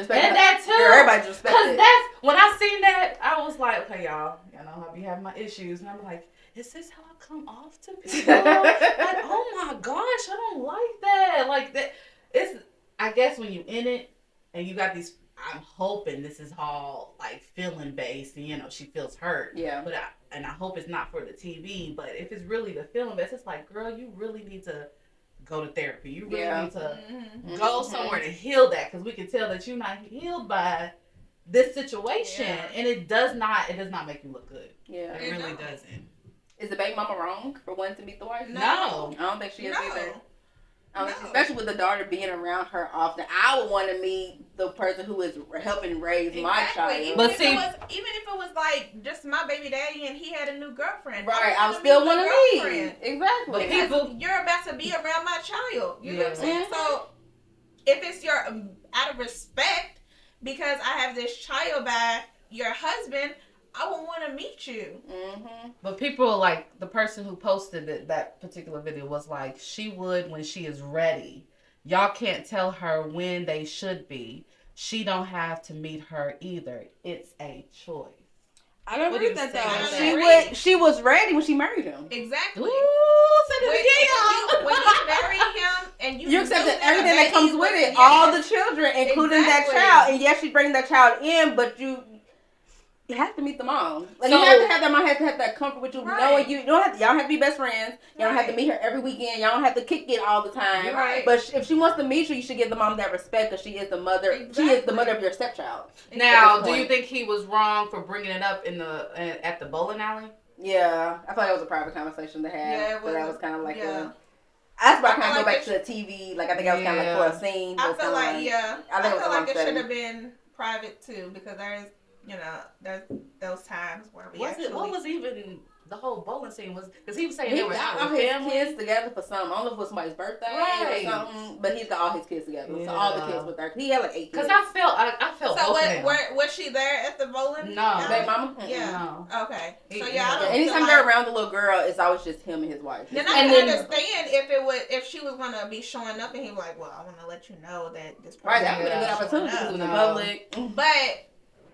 and that too. Girl, everybody disrespected. Because that's when I seen that, I was like, okay, y'all know I be having my issues, and I'm like, is this how I come off to people? Like, oh my gosh, I don't like that. Like that, it's. I guess when you in it and you got these, I'm hoping this is all like feeling based, and she feels hurt. Yeah. But I hope it's not for the TV. But if it's really the feeling based, it's like, girl, you really need to go to therapy. You really need to go somewhere to heal that, because we can tell that you're not healed by this situation, and it does not make you look good. Yeah, it really doesn't. Is the baby mama wrong for wanting to meet the wife? No. I don't think she is either. Especially with the daughter being around her often. I would want to meet the person who is helping raise my child. Even if it was like just my baby daddy and he had a new girlfriend. Right, I still want to meet. Exactly. Because you're about to be around my child. You know what I'm saying? So if it's your out of respect, because I have this child by your husband, I would want to meet you. Mm-hmm. But people, like, the person who posted that particular video was like, she would when she is ready. Y'all can't tell her when they should be. She don't have to meet her either. It's a choice. I don't agree with that though. She was ready when she married him. Exactly. Ooh, when you marry him and you accepted everything that comes with it, all the children, including that child. And yes, she's bringing that child in, but you have to meet the mom. Like, you have to have that mom has to have that comfort with you, knowing you. Y'all don't have to be best friends. Y'all don't have to meet her every weekend. Y'all don't have to kick it all the time. Right. But if she wants to meet you, you should give the mom that respect, because she is the mother. Exactly. She is the mother of your stepchild. Now, do you think he was wrong for bringing it up at the bowling alley? Yeah, I thought it was a private conversation to have. Yeah, it was. That was kind of like that's why I kind of go back to the TV. Like, I think I was kind of like for a scene. I feel like I feel like it should have been private too, because there's those times where we what was even the whole bowling scene was, because he was saying they were out all with his family. kids together for something. I don't know if it was somebody's birthday or something, but he's got all his kids together. Yeah. So all the kids were there. He had like 8 kids. Because I felt so was she there at the bowling? No. Baby mama? Yeah. No. Okay. So anytime they're around the little girl, it's always just him and his wife. Then I can understand if she was gonna be showing up and he was like, well, I want to let you know that this person. Right, that would have been a good opportunity to in the public. But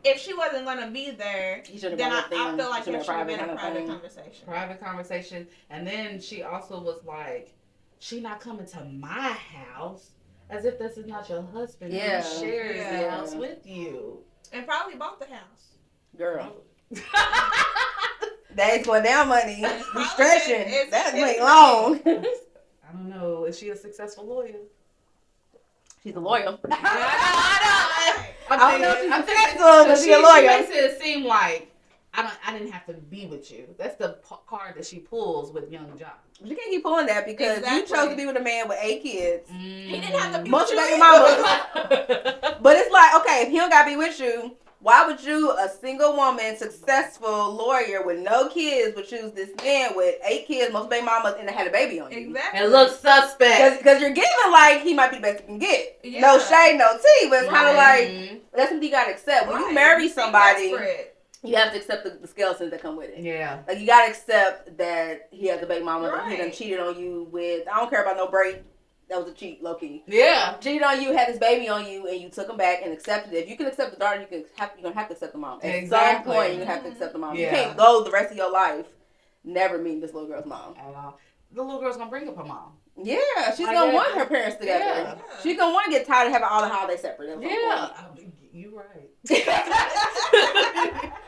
if she wasn't going to be there, then I feel like it should have been a private conversation. Private conversation. And then she also was like, she not coming to my house, as if this is not your husband who shares the house with you. And probably bought the house. Girl. That ain't going down money. We stretching. That's like long. I don't know. Is she a successful lawyer? She's a lawyer. I don't know if she's successful, but she's a lawyer. She makes it seem like I didn't have to be with you. That's the card that she pulls with Young Joc. You can't keep pulling that because you chose to be with a man with 8 kids. He didn't have to be with you. Baby mamas. But it's like, okay, if he don't gotta be with you, why would you, a single woman, successful lawyer with no kids, would choose this man with 8 kids, most baby mamas, and had a baby on you? Exactly. It looks suspect. Because you're giving like he might be the best you can get. Yeah. No shade, no tea, but it's kind of like, that's something you gotta accept. When you marry somebody, you have to accept the skeletons that come with it. Yeah. Like, you gotta accept that he has a baby mama that he done cheated on you with. I don't care about no break. That was a cheat, low key. Yeah. Cheated on you, had his baby on you, and you took him back and accepted it. If you can accept the daughter, you're gonna have to accept the mom. At some point, you're gonna have to accept the mom. Yeah. You can't go the rest of your life never meeting this little girl's mom. At all. The little girl's gonna bring up her mom. Yeah, she's gonna want her parents together. Yeah. She's gonna want to get tired of having all the holidays separate. Yeah, you're right.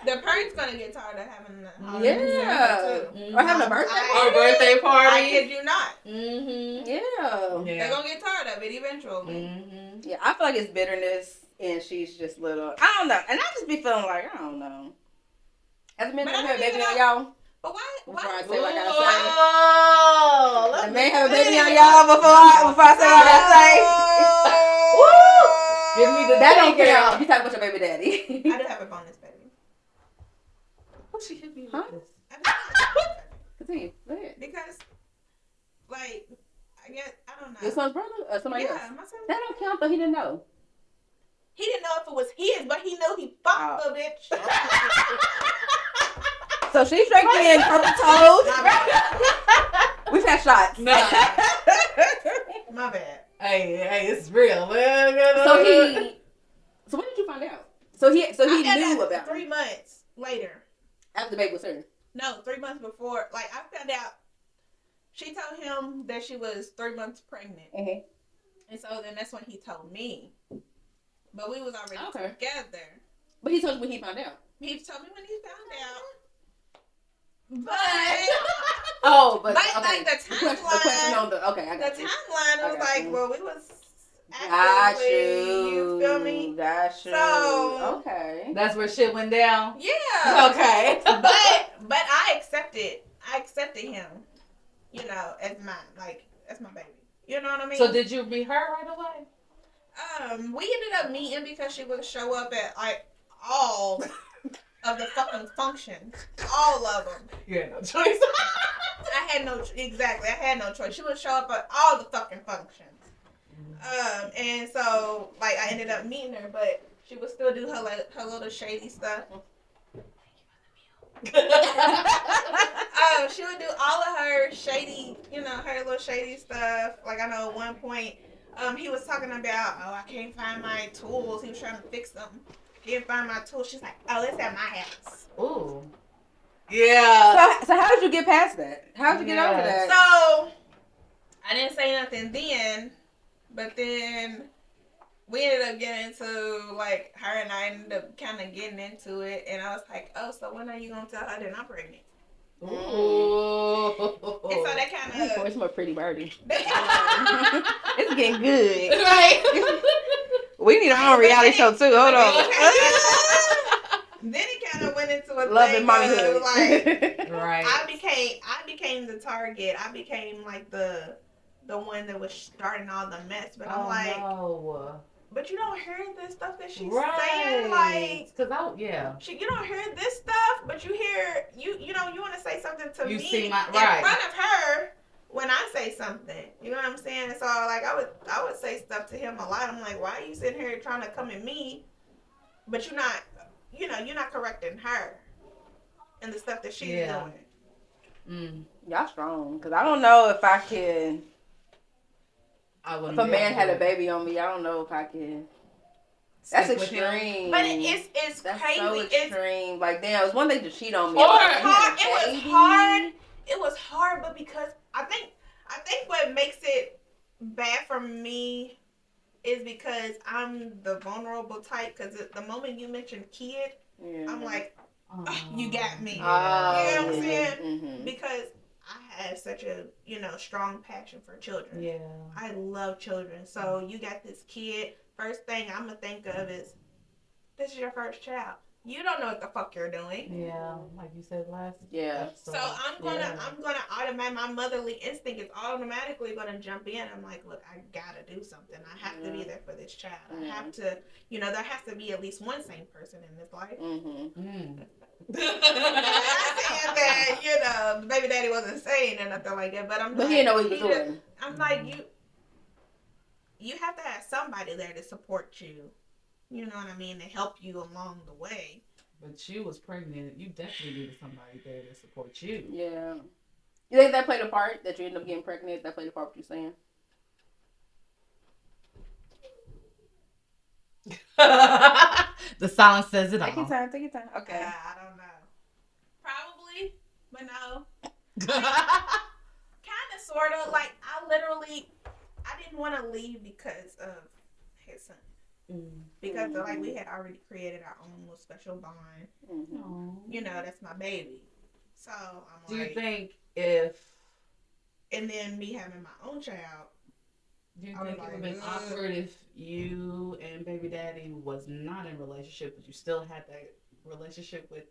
The parents gonna get tired of having the holidays separate too. Or having a birthday party. Or birthday party. I kid you not. Mm-hmm. Yeah. They're gonna get tired of it eventually. Mm-hmm. Yeah, I feel like it's bitterness, and she's just little. I don't know, and I just be feeling like I don't know. Has the man have a baby on y'all? But why? Before I say what I gotta say. The man have a baby on y'all before I say what I gotta say. Woo! Give me the that don't count. You talking about your baby daddy? I do have a bonus baby. What she hit me with this? Continue. Go ahead. Because, like, I guess I don't know. Your son's brother or somebody else? My son. That don't count, though. He didn't know. He didn't know if it was his, but he knew he fucked the bitch. So she's drinking purple toes. We've had shots. No. My bad. Hey, it's real. So when did you find out? So he knew about 3 months later. After the baby was certain. No, 3 months before. Like, I found out. She told him that she was 3 months pregnant. Mm-hmm. And so then that's when he told me. But we was already together. But he told you when he found out. He told me when he found out. But but like the timeline. The question on the I got the timeline was like, well, we was got you feel me? Got you. So that's where shit went down. Yeah. Okay. but I accepted him, as mine, like that's my baby. You know what I mean? So did you meet her right away? We ended up meeting because she would show up at like all of the fucking functions, all of them. You had no choice. I had no choice. She would show up at all the fucking functions. And so like I ended up meeting her, but she would still do her little shady stuff. She would do all of her shady, her little shady stuff. Like I know at one point, he was talking about, I can't find my tools. He was trying to fix something. Can't find my tools. She's like, it's at my house. Ooh. Yeah. So how did you get past that? How did you get over that? So I didn't say nothing then, but then we ended up getting into, like, her and I ended up kind of getting into it, and I was like, so when are you going to tell her that I'm pregnant? Ooh. And so that kind of... It's more pretty Birdie. It's getting good. Right. We need our own reality show, too. Hold on. Then it kind of went into a Love thing and mommyhood. Like, right. I became the target. I became, like, the one that was starting all the mess. But I'm like... No. But you don't hear the stuff that she's right. saying, like, you don't hear this stuff, but you hear you want to say something to me see in front of her when I say something. You know what I'm saying? So like I would say stuff to him a lot. I'm like, why are you sitting here trying to come at me, but you're not correcting her and the stuff that she's doing. Y'all strong, because I don't know if I can. If a man had a baby on me, I don't know if I can. That's extreme. But it's that's crazy. So extreme. Like, damn, it was one thing to cheat on me. It was hard, but because I think what makes it bad for me is because I'm the vulnerable type. Because the moment you mention kid, I'm like, you got me. You know what I'm saying? Mm-hmm. Because I have such a, strong passion for children. Yeah. I love children. So you got this kid. First thing I'm going to think of is, this is your first child. You don't know what the fuck you're doing. Yeah, like you said last. So I'm gonna automatically, my motherly instinct is automatically gonna jump in. I'm like, look, I gotta do something. I have to be there for this child. I have to, there has to be at least one sane person in this life. I'm saying that, the baby daddy wasn't saying or nothing like that, but he didn't know what he was doing. I'm like, you have to have somebody there to support you. You know what I mean? To help you along the way. But you was pregnant. You definitely needed somebody there to support you. Yeah. You think that played a part, that you ended up getting pregnant? That played a part, what you're saying? The silence says it all. Take your time. Okay. I don't know. Probably, but no. Kind of, sort of. Like, I didn't want to leave because of his son. Because we had already created our own little special bond. That's my baby. So I'm Do you think if... And then me having my own child... Do you think it would have been awkward if you and baby daddy was not in a relationship, but you still had that relationship with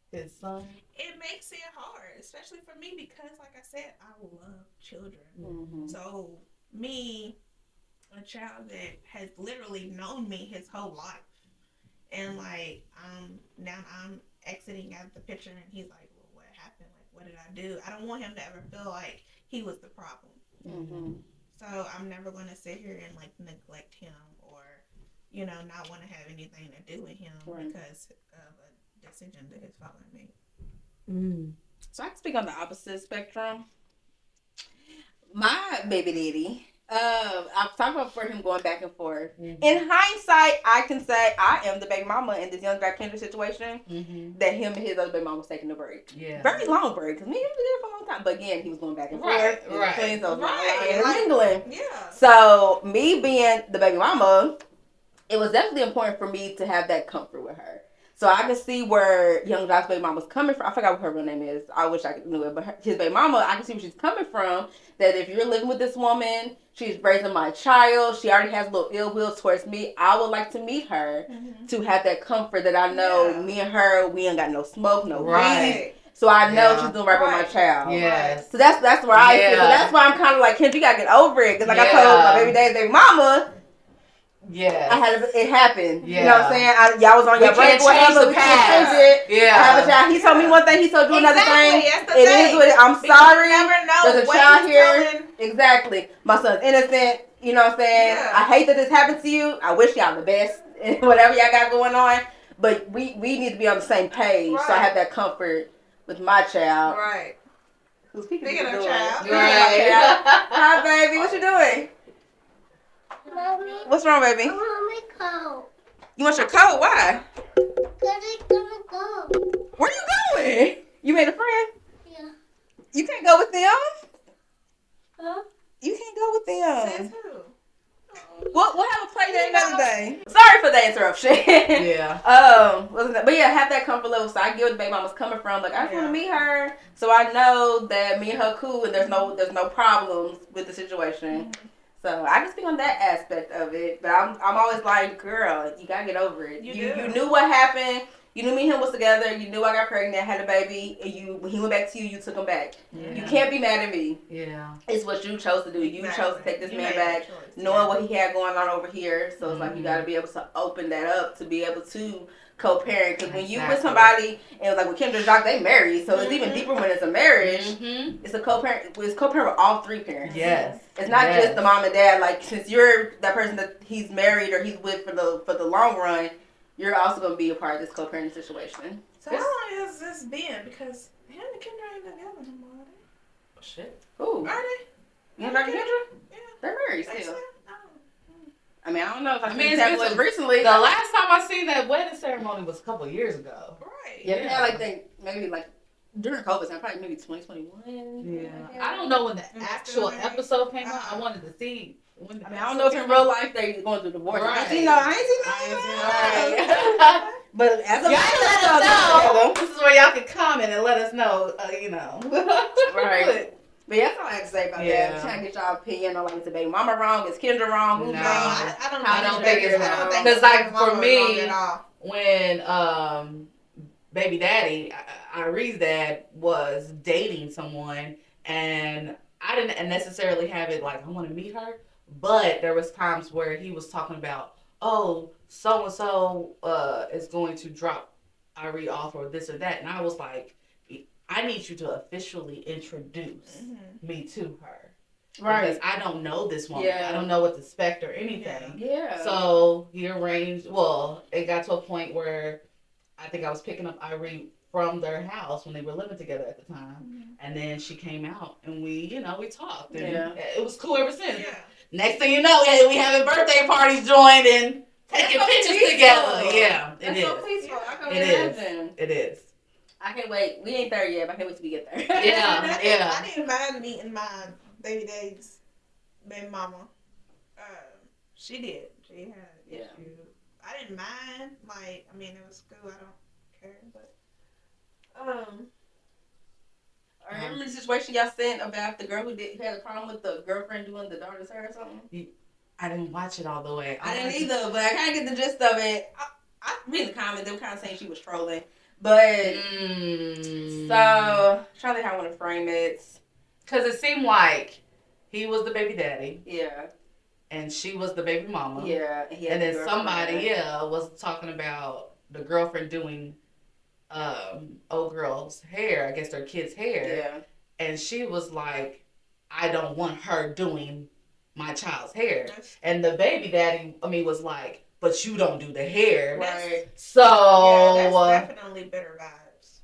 his son? It makes it hard, especially for me, because like I said, I love children. So me... a child that has literally known me his whole life, and like now I'm exiting out of the picture, and he's like, well, what happened? Like, what did I do? I don't want him to ever feel like he was the problem. So I'm never going to sit here and like neglect him or not want to have anything to do with him because of a decision that his father made. So I can speak on the opposite spectrum. My baby daddy, I've talked about for him going back and forth. In hindsight, I can say I am the baby mama in this Young Joc Kendra situation. That him and his other baby mama was taking a break. Yeah, very long break because me and him was there for a long time. But again, he was going back and forth. Yeah. So me being the baby mama, it was definitely important for me to have that comfort with her. So I can see where Young Joc's baby mama was coming from. I forgot what her real name is. I wish I could know it. But his baby mama, I can see where she's coming from. That if you're living with this woman, she's raising my child, she already has a little ill will towards me, I would like to meet her to have that comfort that I know me and her, we ain't got no smoke, no weed. So I know she's doing right by my child. Yes. So that's where I feel. So that's why I'm kind of like, Kendra, you gotta get over it. Because like I told my baby daddy's baby mama, it happened. You know what I'm saying? Y'all was on your break or whatever. We can't change it. I have a child. He told me one thing. He told you another thing. It is what it. I'm sorry. You never know. There's a child here. Exactly. My son's innocent. You know what I'm saying? Yeah. I hate that this happened to you. I wish y'all the best in whatever y'all got going on. But we need to be on the same page. So I have that comfort with my child. Right. Speaking of child. Right. Hi, baby. What you doing? Mommy. What's wrong, baby? I want my coat. You want your coat? Why? Because it's gonna go. Where you going? You made a friend? Yeah. You can't go with them? Huh? You can't go with them. Says who? We'll have a play day another day. Sorry for the interruption. But yeah, have that comfort level. So I get where the baby mama's coming from. Like I just want to meet her, so I know that me and her cool, and there's no problems with the situation. Mm-hmm. So I can speak on that aspect of it. But I'm always like, girl, you gotta get over it. You knew what happened. You knew me and him was together. You knew I got pregnant, had a baby, and when he went back to you took him back. Yeah. You can't be mad at me. Yeah. It's what you chose to do. You chose to take this man back, knowing what he had going on over here. So it's like you got to be able to open that up to be able to co-parent. Because when you with somebody, and like with Kendra Joc, they married. So it's even deeper when it's a marriage. Mm-hmm. It's a co-parent. It's co-parent with all three parents. Yes. It's not just the mom and dad. Like since you're that person that he's married or he's with for the long run, you're also going to be a part of this co-parenting situation. So how long has this been? Because him and Kendra ain't together no more, are they? Shit. Who? Are they? Young Joc and Kendra? Yeah. They're married still. I mean, I don't know if I've seen that recently. The last time I seen that wedding ceremony was a couple of years ago. Right. Yeah, maybe during COVID time, probably maybe 2021. Yeah. I don't know when the actual episode came out. I wanted to see. I don't know if in real life they going through divorce. Right. I ain't seen that. But as a let us know. This is where y'all can comment and let us know. Right. But yeah, that's all I have to say about that. I'm trying to get y'all opinion on is the baby mama wrong? Is Kendra wrong? Who's wrong? I don't think it's wrong. Because for me, when baby daddy, Irene's dad was dating someone, and I didn't necessarily have it like I want to meet her. But there was times where he was talking about, so and so is going to drop Irene off or this or that, and I was like, I need you to officially introduce me to her, right? Because I don't know this woman. Yeah. I don't know what to expect or anything. Yeah. So he arranged. Well, it got to a point where I think I was picking up Irene from their house when they were living together at the time, and then she came out and we talked, and it was cool ever since. Yeah. Next thing you know, we having birthday parties joined and taking pictures together. Yeah, it is. So peaceful. I can imagine. It is. I can't wait. We ain't there yet, but I can't wait till we get there. I didn't mind meeting my baby daddy's baby mama. She did. She had issues. I didn't mind. It was cool. I don't care, but I remember the situation y'all sent about the girl who had a problem with the girlfriend doing the daughter's hair or something? I didn't watch it all the way. I didn't either, but I kind of get the gist of it. I read the comments. They were kind of saying she was trolling. But, so, I'm trying to think how I want to frame it. Because it seemed like he was the baby daddy. Yeah. And she was the baby mama. Yeah. And then somebody, was talking about the girlfriend doing old girl's hair, I guess their kid's hair. Yeah. And she was like, I don't want her doing my child's hair. And the baby daddy, was like, but you don't do the hair. Right. So that's definitely bitter vibes.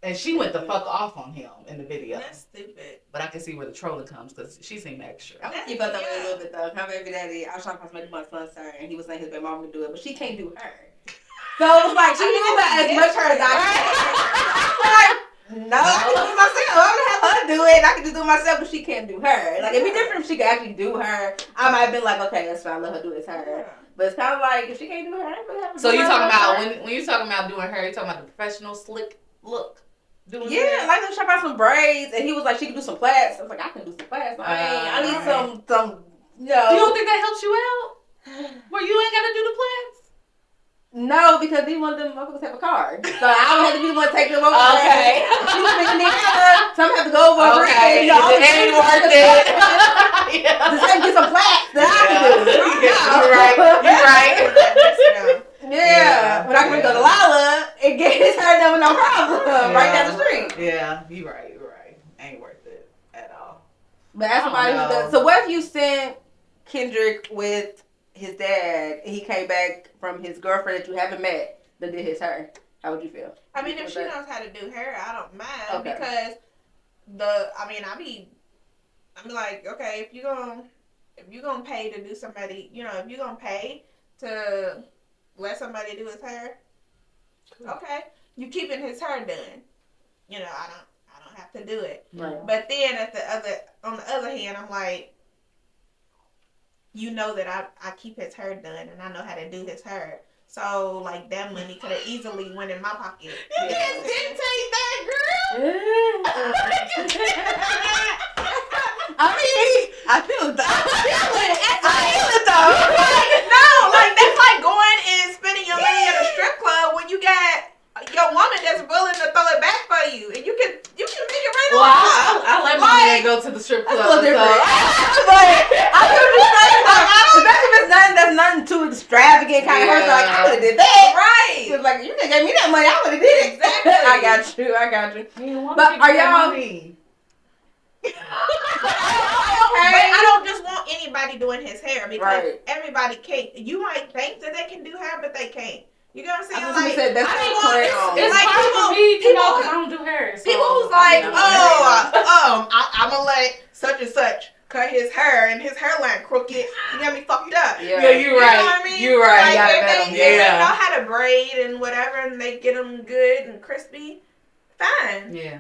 And she went the fuck off on him in the video. That's stupid. But I can see where the trolling comes because she seemed extra. I want to keep up that a little bit though. My baby daddy, I was trying to make my son's hair, and he was saying his baby mama would do it, but she can't do her. So it was like she needs as much her as I can. No, I can do it myself. I'm gonna have her do it. And I can just do it myself, but she can't do her. Like it'd be different if she could actually do her. I might have been like, okay, that's fine. Let her do it. It's her. But it's kind of like if she can't do her, I ain't really have to. So you talking about when you talking about doing her? You talking about the professional slick look? Like let's try out some braids, and he was like, she can do some plaits. I was like, I can do some plaits. I need some. You don't think that helps you out? Where you ain't gotta do the plaits? No, because these one of them motherfuckers have a car. So I would have to be the one to take them over. Okay. Some have to go over. Okay. It ain't worth it. Just have to get some plaques that I can do. You're right. Yeah. But I can go to Lala and get his hair done with no problem. Right down the street. Yeah, you're right. Ain't worth it at all. But as somebody who does. So what if you sent Kendrick with his dad and he came back from his girlfriend that you haven't met that did his hair? How would you feel? I mean, if she knows how to do hair, I don't mind because I'm like, okay, if you gonna pay to do somebody, if you're gonna pay to let somebody do his hair, okay, you keeping his hair done. I don't have to do it. Right. But then on the other hand, I'm like, that I keep his hair done and I know how to do his hair. So like that money could have easily went in my pocket. You can't dictate that, girl. I feel it though. Like that's like going and spending your money at a strip club when you got your woman that's willing to throw it back for you, and you can make it right on. I let my man go to the strip club. That's a little different. But I feel what you're saying. Especially if it's nothing too extravagant kind of person. Like I would have did that. Right. It's like you could gave me that money, I would have did it. Exactly. I got you. But are y'all? I don't just want anybody doing his hair because everybody can't. You might think that they can do hair, but they can't. You know what I'm saying? It's hard for me to know because I don't do hair. So people who's like, I'm gonna let such and such cut his hair and his hairline crooked. You got me fucked up. Yeah, you're right. You know what I mean? You're right. Like, if they know how to braid and whatever, and they get them good and crispy, fine. Yeah.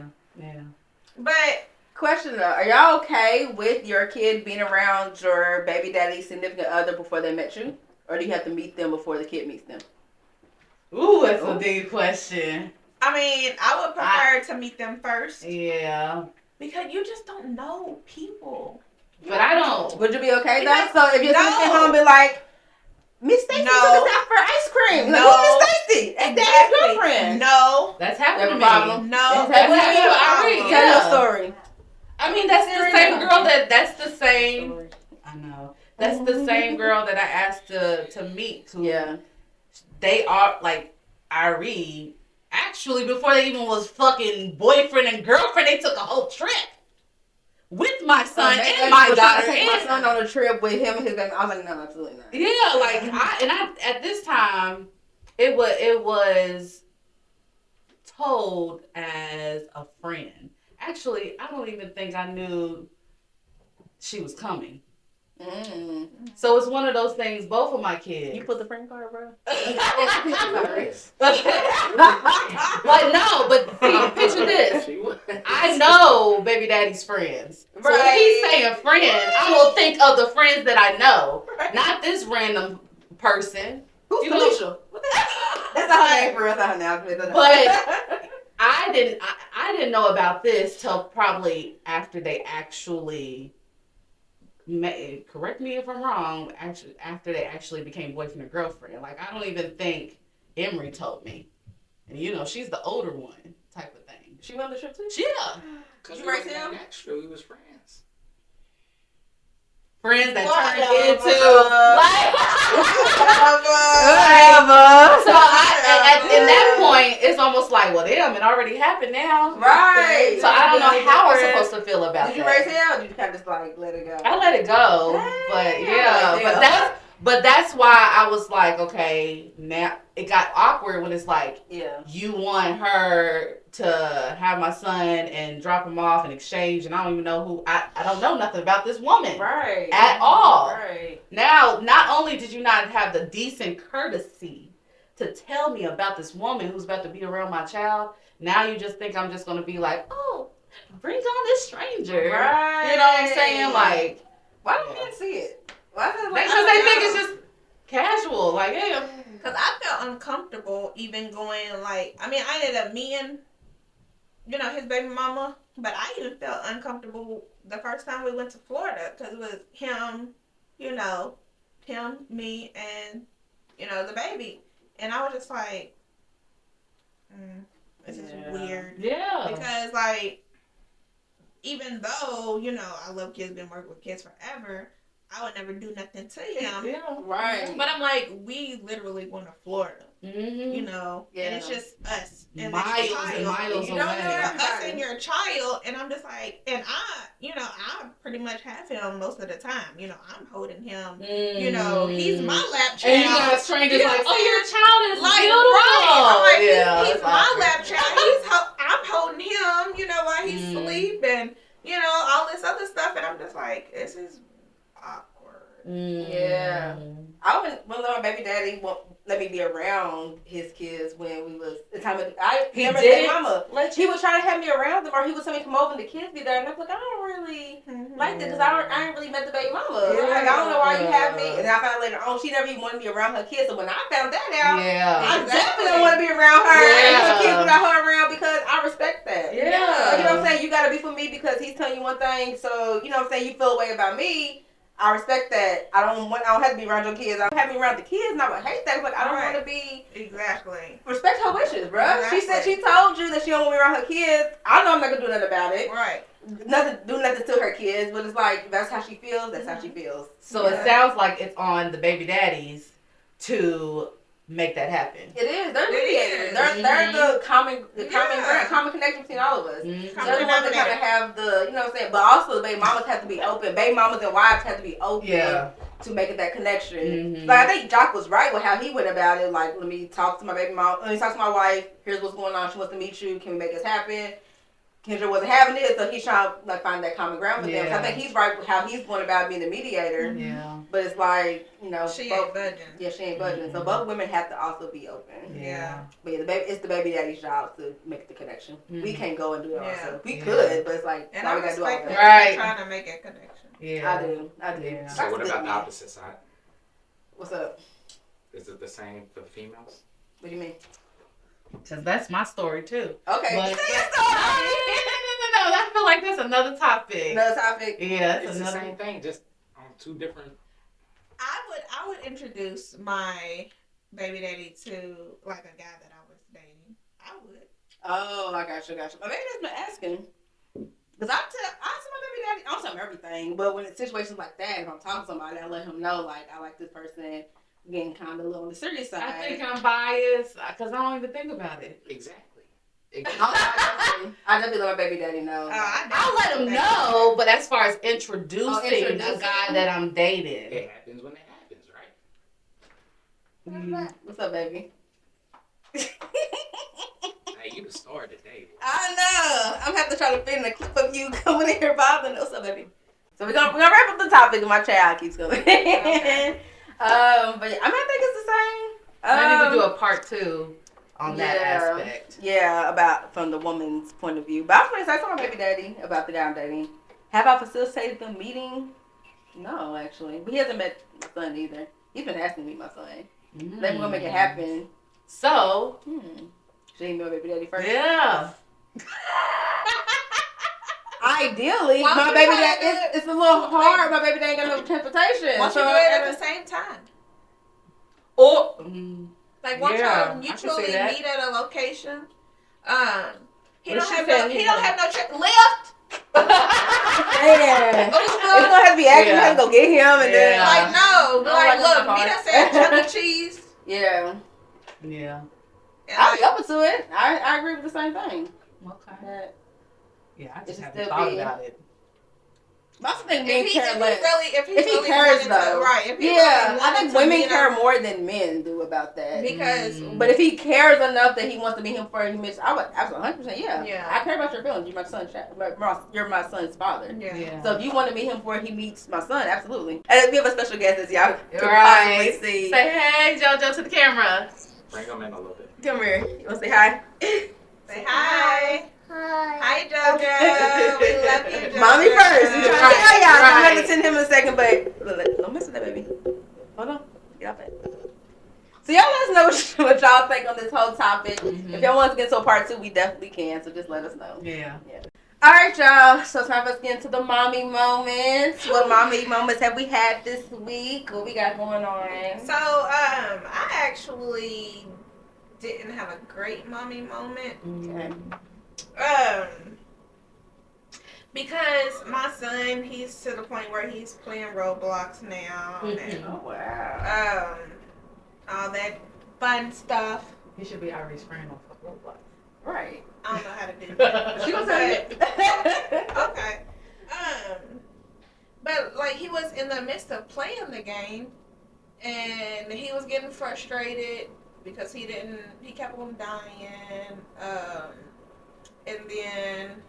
But question though, are y'all okay with your kid being around your baby daddy's significant other before they met you, or do you have to meet them before the kid meets them? Ooh, that's a big question. I mean, I would prefer to meet them first. Yeah. Because you just don't know people. But I don't. Would you be okay though? So if your sister came home and be like, Miss Stacy took us out for ice cream. No. Like, who's Miss Stacy? That's Daddy's girlfriend. No. That's happened to me. Problem. No. That's happened to me. Tell your story. I mean, that's the same girl that's the same. I know. That's the same girl that I asked to meet. They are like Irie. Actually, before they even was fucking boyfriend and girlfriend, they took a whole trip with my son and my daughter. Take my son on a trip with him and his baby. I was like, no, absolutely not. Yeah, like I at this time, it was told as a friend. Actually, I don't even think I knew she was coming. So it's one of those things. Both of my kids. You put the friend card, bro. Like no, but see, picture this. I know baby daddy's friends. So if he's saying friend, I will think of the friends that I know, not this random person. Who's Felicia? That's not her name for real. That's not her name. But I didn't know about this till probably after they actually. Correct me if I'm wrong. Actually, after they actually became boyfriend and girlfriend, like I don't even think Emery told me, and she's the older one, type of thing. She went on the trip too. Yeah, because we wasn't extra. We was friends. Friends that turned into whatever. So in that point, it's almost like, well, damn, it already happened now, right? So I don't know how I'm supposed to feel about that. Did you raise hell? Or did you kind of just like let it go? I let it go, but that's why I was like, okay, now it got awkward when it's like, you want her to have my son and drop him off in exchange, and I don't even know who. I don't know nothing about this woman, at all. Now, not only did you not have the decent courtesy to tell me about this woman who's about to be around my child, now you just think I'm just going to be like, oh, bring on this stranger. Right. You know what I'm saying? Like, why don't you see it? Because they think it's just casual. Like, yeah. Because I felt uncomfortable even going, like, I mean, I ended up meeting, his baby mama, but I even felt uncomfortable the first time we went to Florida because it was him, me, and, the baby. And I was just like, this is weird. Yeah. Because, like, even though, you know, I love kids, been working with kids forever, I would never do nothing to him. Yeah. Right. But I'm like, we literally going to Florida. Mm-hmm. You know, and it's just us and miles this child. and miles You know, away. us and your child, and I'm just like, and I pretty much have him most of the time. You know, I'm holding him. You know, he's my lap child. And you guys strangers Yeah, like, oh, your child is like, beautiful. right. I'm like, Yeah, he's it's my awkward. lap child. I'm holding him. You know, while he's asleep, and you know all this other stuff, and I'm just like, this is awkward. Yeah. I wouldn't let my baby daddy won't let me be around his kids when we was the time of He remember did? his mama. He would try to have me around them, or he would tell me come over and the kids be there, and I'm like, I don't really like this because I ain't really met the baby mama. Yeah. Like I don't know why you have me. And then I found out later on she never even wanted to be around her kids. So when I found that out, I definitely don't want to be around her and her kids without her around because I respect that. Yeah. Like, you know what I'm saying? You gotta be for me because he's telling you one thing. So you know what I'm saying? You feel a way about me. I respect that. I don't have to be around your kids. I don't have to be around the kids, and I would hate that. Like I don't want to be. Exactly. Respect her wishes, bro. Exactly. She said she told you that she don't want to be around her kids. I know I'm not gonna do nothing about it. Right. Do nothing to her kids, but it's like that's how she feels. That's how she feels. So it sounds like it's on the baby daddies to make that happen. It is. They're mediators. They're the common ground, common connection between all of us. They're the ones that kind of have the, you know what I'm saying. But also the baby mamas have to be open. Baby mamas and wives have to be open to making that connection. Like I think Joc was right with how he went about it. Like, let me talk to my baby mom. Let me talk to my wife. Here's what's going on. She wants to meet you. Can we make this happen? Kendra wasn't having it, so he's trying to like find that common ground with them. So I think he's right with how he's going about being the mediator. Yeah. But it's like, you know, She ain't budging. Yeah, she ain't budging. So both women have to also be open. Yeah. But yeah, it's the baby daddy's job to make the connection. We can't go and do it ourselves. We Yeah. could, but it's like, And why I we gotta do all respect that? that. Right. Trying to make a connection. Yeah. I do. Yeah. So what about the opposite side? What's up? Is it the same for the females? What do you mean? Because that's my story too. Okay. But, You say your story. No, I feel like that's another topic. Another topic. Yeah, It's the same thing, just on two different. I would introduce my baby daddy to like a guy that I was dating. I would. Oh, I got you. My baby daddy's been asking. Because I tell my baby daddy, I don't tell him everything, but when it's situations like that, if I'm talking to somebody, I let him know, like, I like this person, getting kind of a little on the serious side. I think I'm biased because I don't even think about it. Exactly. I definitely let my baby daddy know. I'll let him know, but as far as introducing a guy that I'm dating. It happens when it happens, right? What's up, baby? Hey, you the star today. I know. I'm gonna have to try to fit in a clip of you coming in here bothering. What's up, baby? So we're gonna wrap up the topic, and my child keeps going. Okay. But yeah, I think it's the same. Maybe we do a part 2 on that aspect. Yeah, about from the woman's point of view. But I was going to say to my baby daddy about the guy I'm dating. Have I facilitated them meeting? No, actually. But he hasn't met my son either. He's been asking me my son. Then we're going to make it happen. So, should he meet my baby daddy first? Yeah. Ideally, my baby daddy, it's a little hard. My baby daddy ain't got no transportation. Why don't you do it at the same time? Or, like, once y'all mutually meet at a location, he don't have no lift. Yeah. It's gonna have to be active. You have to go get him and then like no, like look, meet us at Chuck E. Cheese. Yeah. Yeah. I'll be open to it. I agree with the same thing. Okay. But yeah, I just haven't thought about it. I also think men care less. If he really cares though, right? If he yeah, really I think wanted to women care more than men do about that. Because, but if he cares enough that he wants to meet him for, I would absolutely 100%. Yeah, I care about your feelings. You're my son. You're my son's father. Yeah. So if you want to meet him before he meets my son, absolutely. And we have a special guest as y'all could Right. possibly see. Say hey, JoJo, to the camera. Bring them in a little bit. Come here. You want to say hi? Say hi. Hi. Hi, JoJo. We love you, JoJo. Mommy first. I'm trying to tell y'all. I'm Right. going to send him in a second, but don't mess with that, baby. Hold on. Get off it. So y'all let us know what y'all think on this whole topic. If y'all want us to get to a part 2, we definitely can. So just let us know. Yeah. All right, y'all. So time for us to get into the mommy moments. What mommy moments have we had this week? What we got going on? So, I actually didn't have a great mommy moment. Okay. Because my son, he's to the point where he's playing Roblox now, and Oh wow. all that fun stuff. He should be Irish friend on Roblox. Right. I don't know how to do that. She gonna say it. Okay. But like he was in the midst of playing the game, and he was getting frustrated because he kept on dying, and then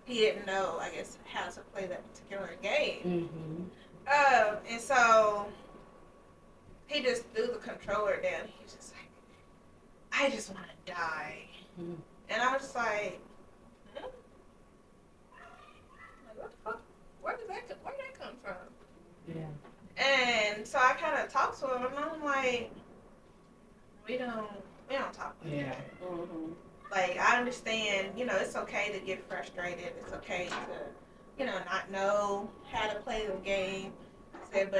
he didn't know, I guess, how to play that particular game. And so he just threw the controller down. He was just like, I just want to die. And I was just like, what the fuck? Where did that come from? Yeah. And so I kind of talked to him, and I'm like, we don't talk like Yeah. that. Like, I understand, it's okay to get frustrated. It's okay to, not know how to play the game. I said,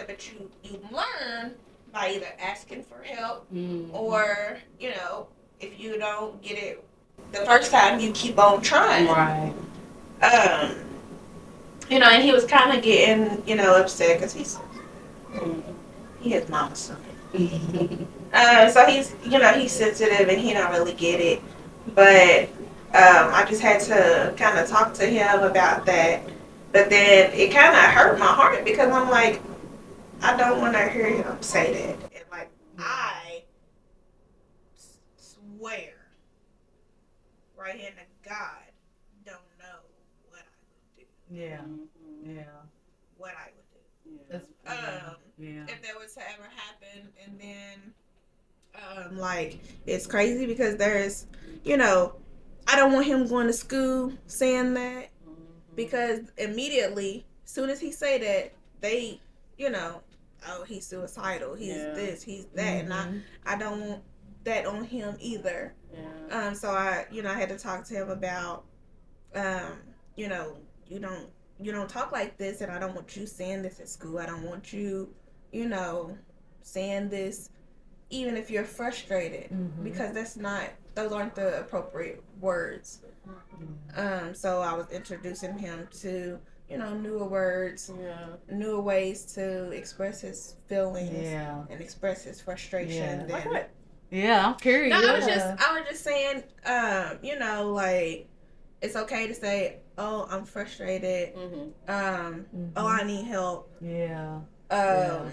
but you learn by either asking for help or, if you don't get it the first time, you keep on trying. Right. And he was kind of getting, upset because he is mama's son. So he's sensitive and he don't really get it. But I just had to kind of talk to him about that. But then it kind of hurt my heart because I'm like, I don't want to hear him say that. And like, I swear, right hand to God, don't know what I would do. Yeah. Yeah. What I would do. Yeah. If that was to ever happen, and then like it's crazy because there's I don't want him going to school saying that because immediately soon as he say that they oh, he's suicidal, he's this, he's that, and I don't want that on him either. So I I had to talk to him about you don't talk like this, and I don't want you saying this at school. I don't want you saying this even if you're frustrated because those aren't the appropriate words. So I was introducing him to newer words, newer ways to express his feelings and express his frustration. Yeah, I'm curious. No, I was just saying, like it's okay to say, oh, I'm frustrated. Oh, I need help. Yeah. That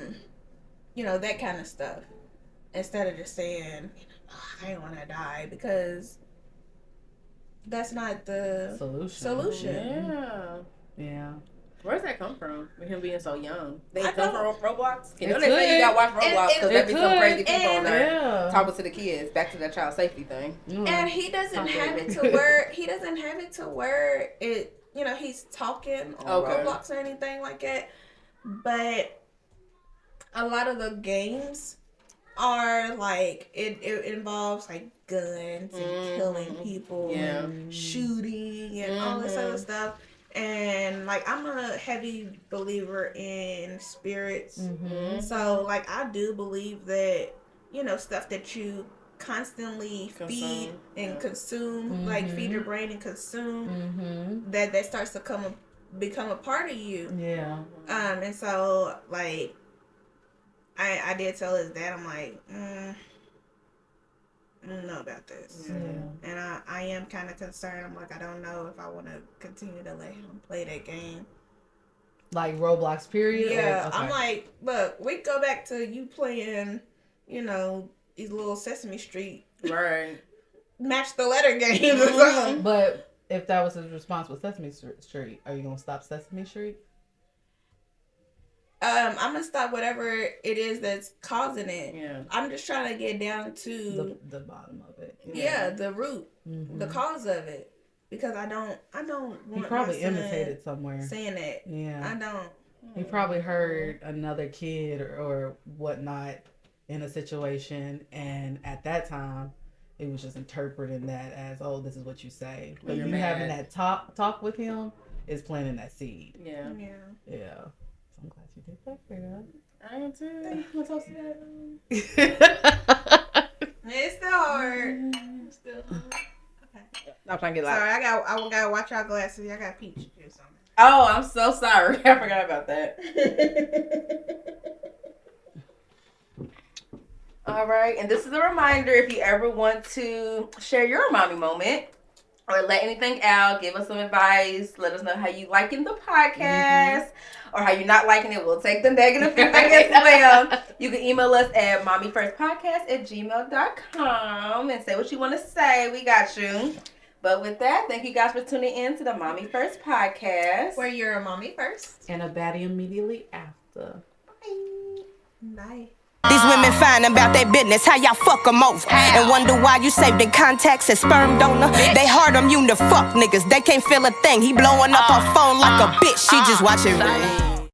kind of stuff. Instead of just saying, oh, I don't want to die, because that's not the solution. Yeah. Where's that come from? With him being so young, they I come don't- from Roblox. You It know they say you gotta watch Roblox because there be some crazy people on there Yeah. talking to the kids. Back to that child safety thing. And he doesn't have it to where it. He's talking on Roblox or anything like that. But a lot of the games are like it involves like guns and killing people and shooting and all this other stuff. And like I'm a heavy believer in spirits. So like I do believe that stuff that you constantly feed and consume, like feed your brain and consume, that starts to become a part of you. Yeah. And so like I did tell his dad, I'm like, I don't know about this. Yeah. And I am kind of concerned. I'm like, I don't know if I want to continue to let him play that game. Like Roblox, period? Yeah. Okay. I'm like, look, we go back to you playing, these little Sesame Street. Right. Match the letter games or something. But if that was his response with Sesame Street, are you going to stop Sesame Street? I'm gonna stop whatever it is that's causing it. Yeah. I'm just trying to get down to the bottom of it. Yeah, the root, the cause of it, because I don't want. He probably my son imitated somewhere. saying that. Yeah. I don't. He probably heard another kid or whatnot in a situation, and at that time, it was just interpreting that as, oh, this is what you say. But You're you mad. having that talk with him is planting that seed. Yeah. Yeah. So I'm glad you did that, girl. I am too. What's else to It's still hard. Still. Okay. I'm trying to get Sorry, like. I gotta watch y'all glasses. I got peach juice on it. Oh, I'm so sorry. I forgot about that. All right, and this is a reminder: if you ever want to share your mommy moment or let anything out, give us some advice. Let us know how you liking the podcast or how you're not liking it. We'll take the negative feedback as well. You can email us at mommyfirstpodcast@gmail.com and say what you want to say. We got you. But with that, thank you guys for tuning in to the Mommy First podcast. Where you're a mommy first. And a baddie immediately after. Bye. These women find about their business, how y'all fuck them over. And wonder why you saved in contacts as sperm donor. They hard immune to fuck niggas, they can't feel a thing. He blowing up her phone like a bitch, she just watch it rain.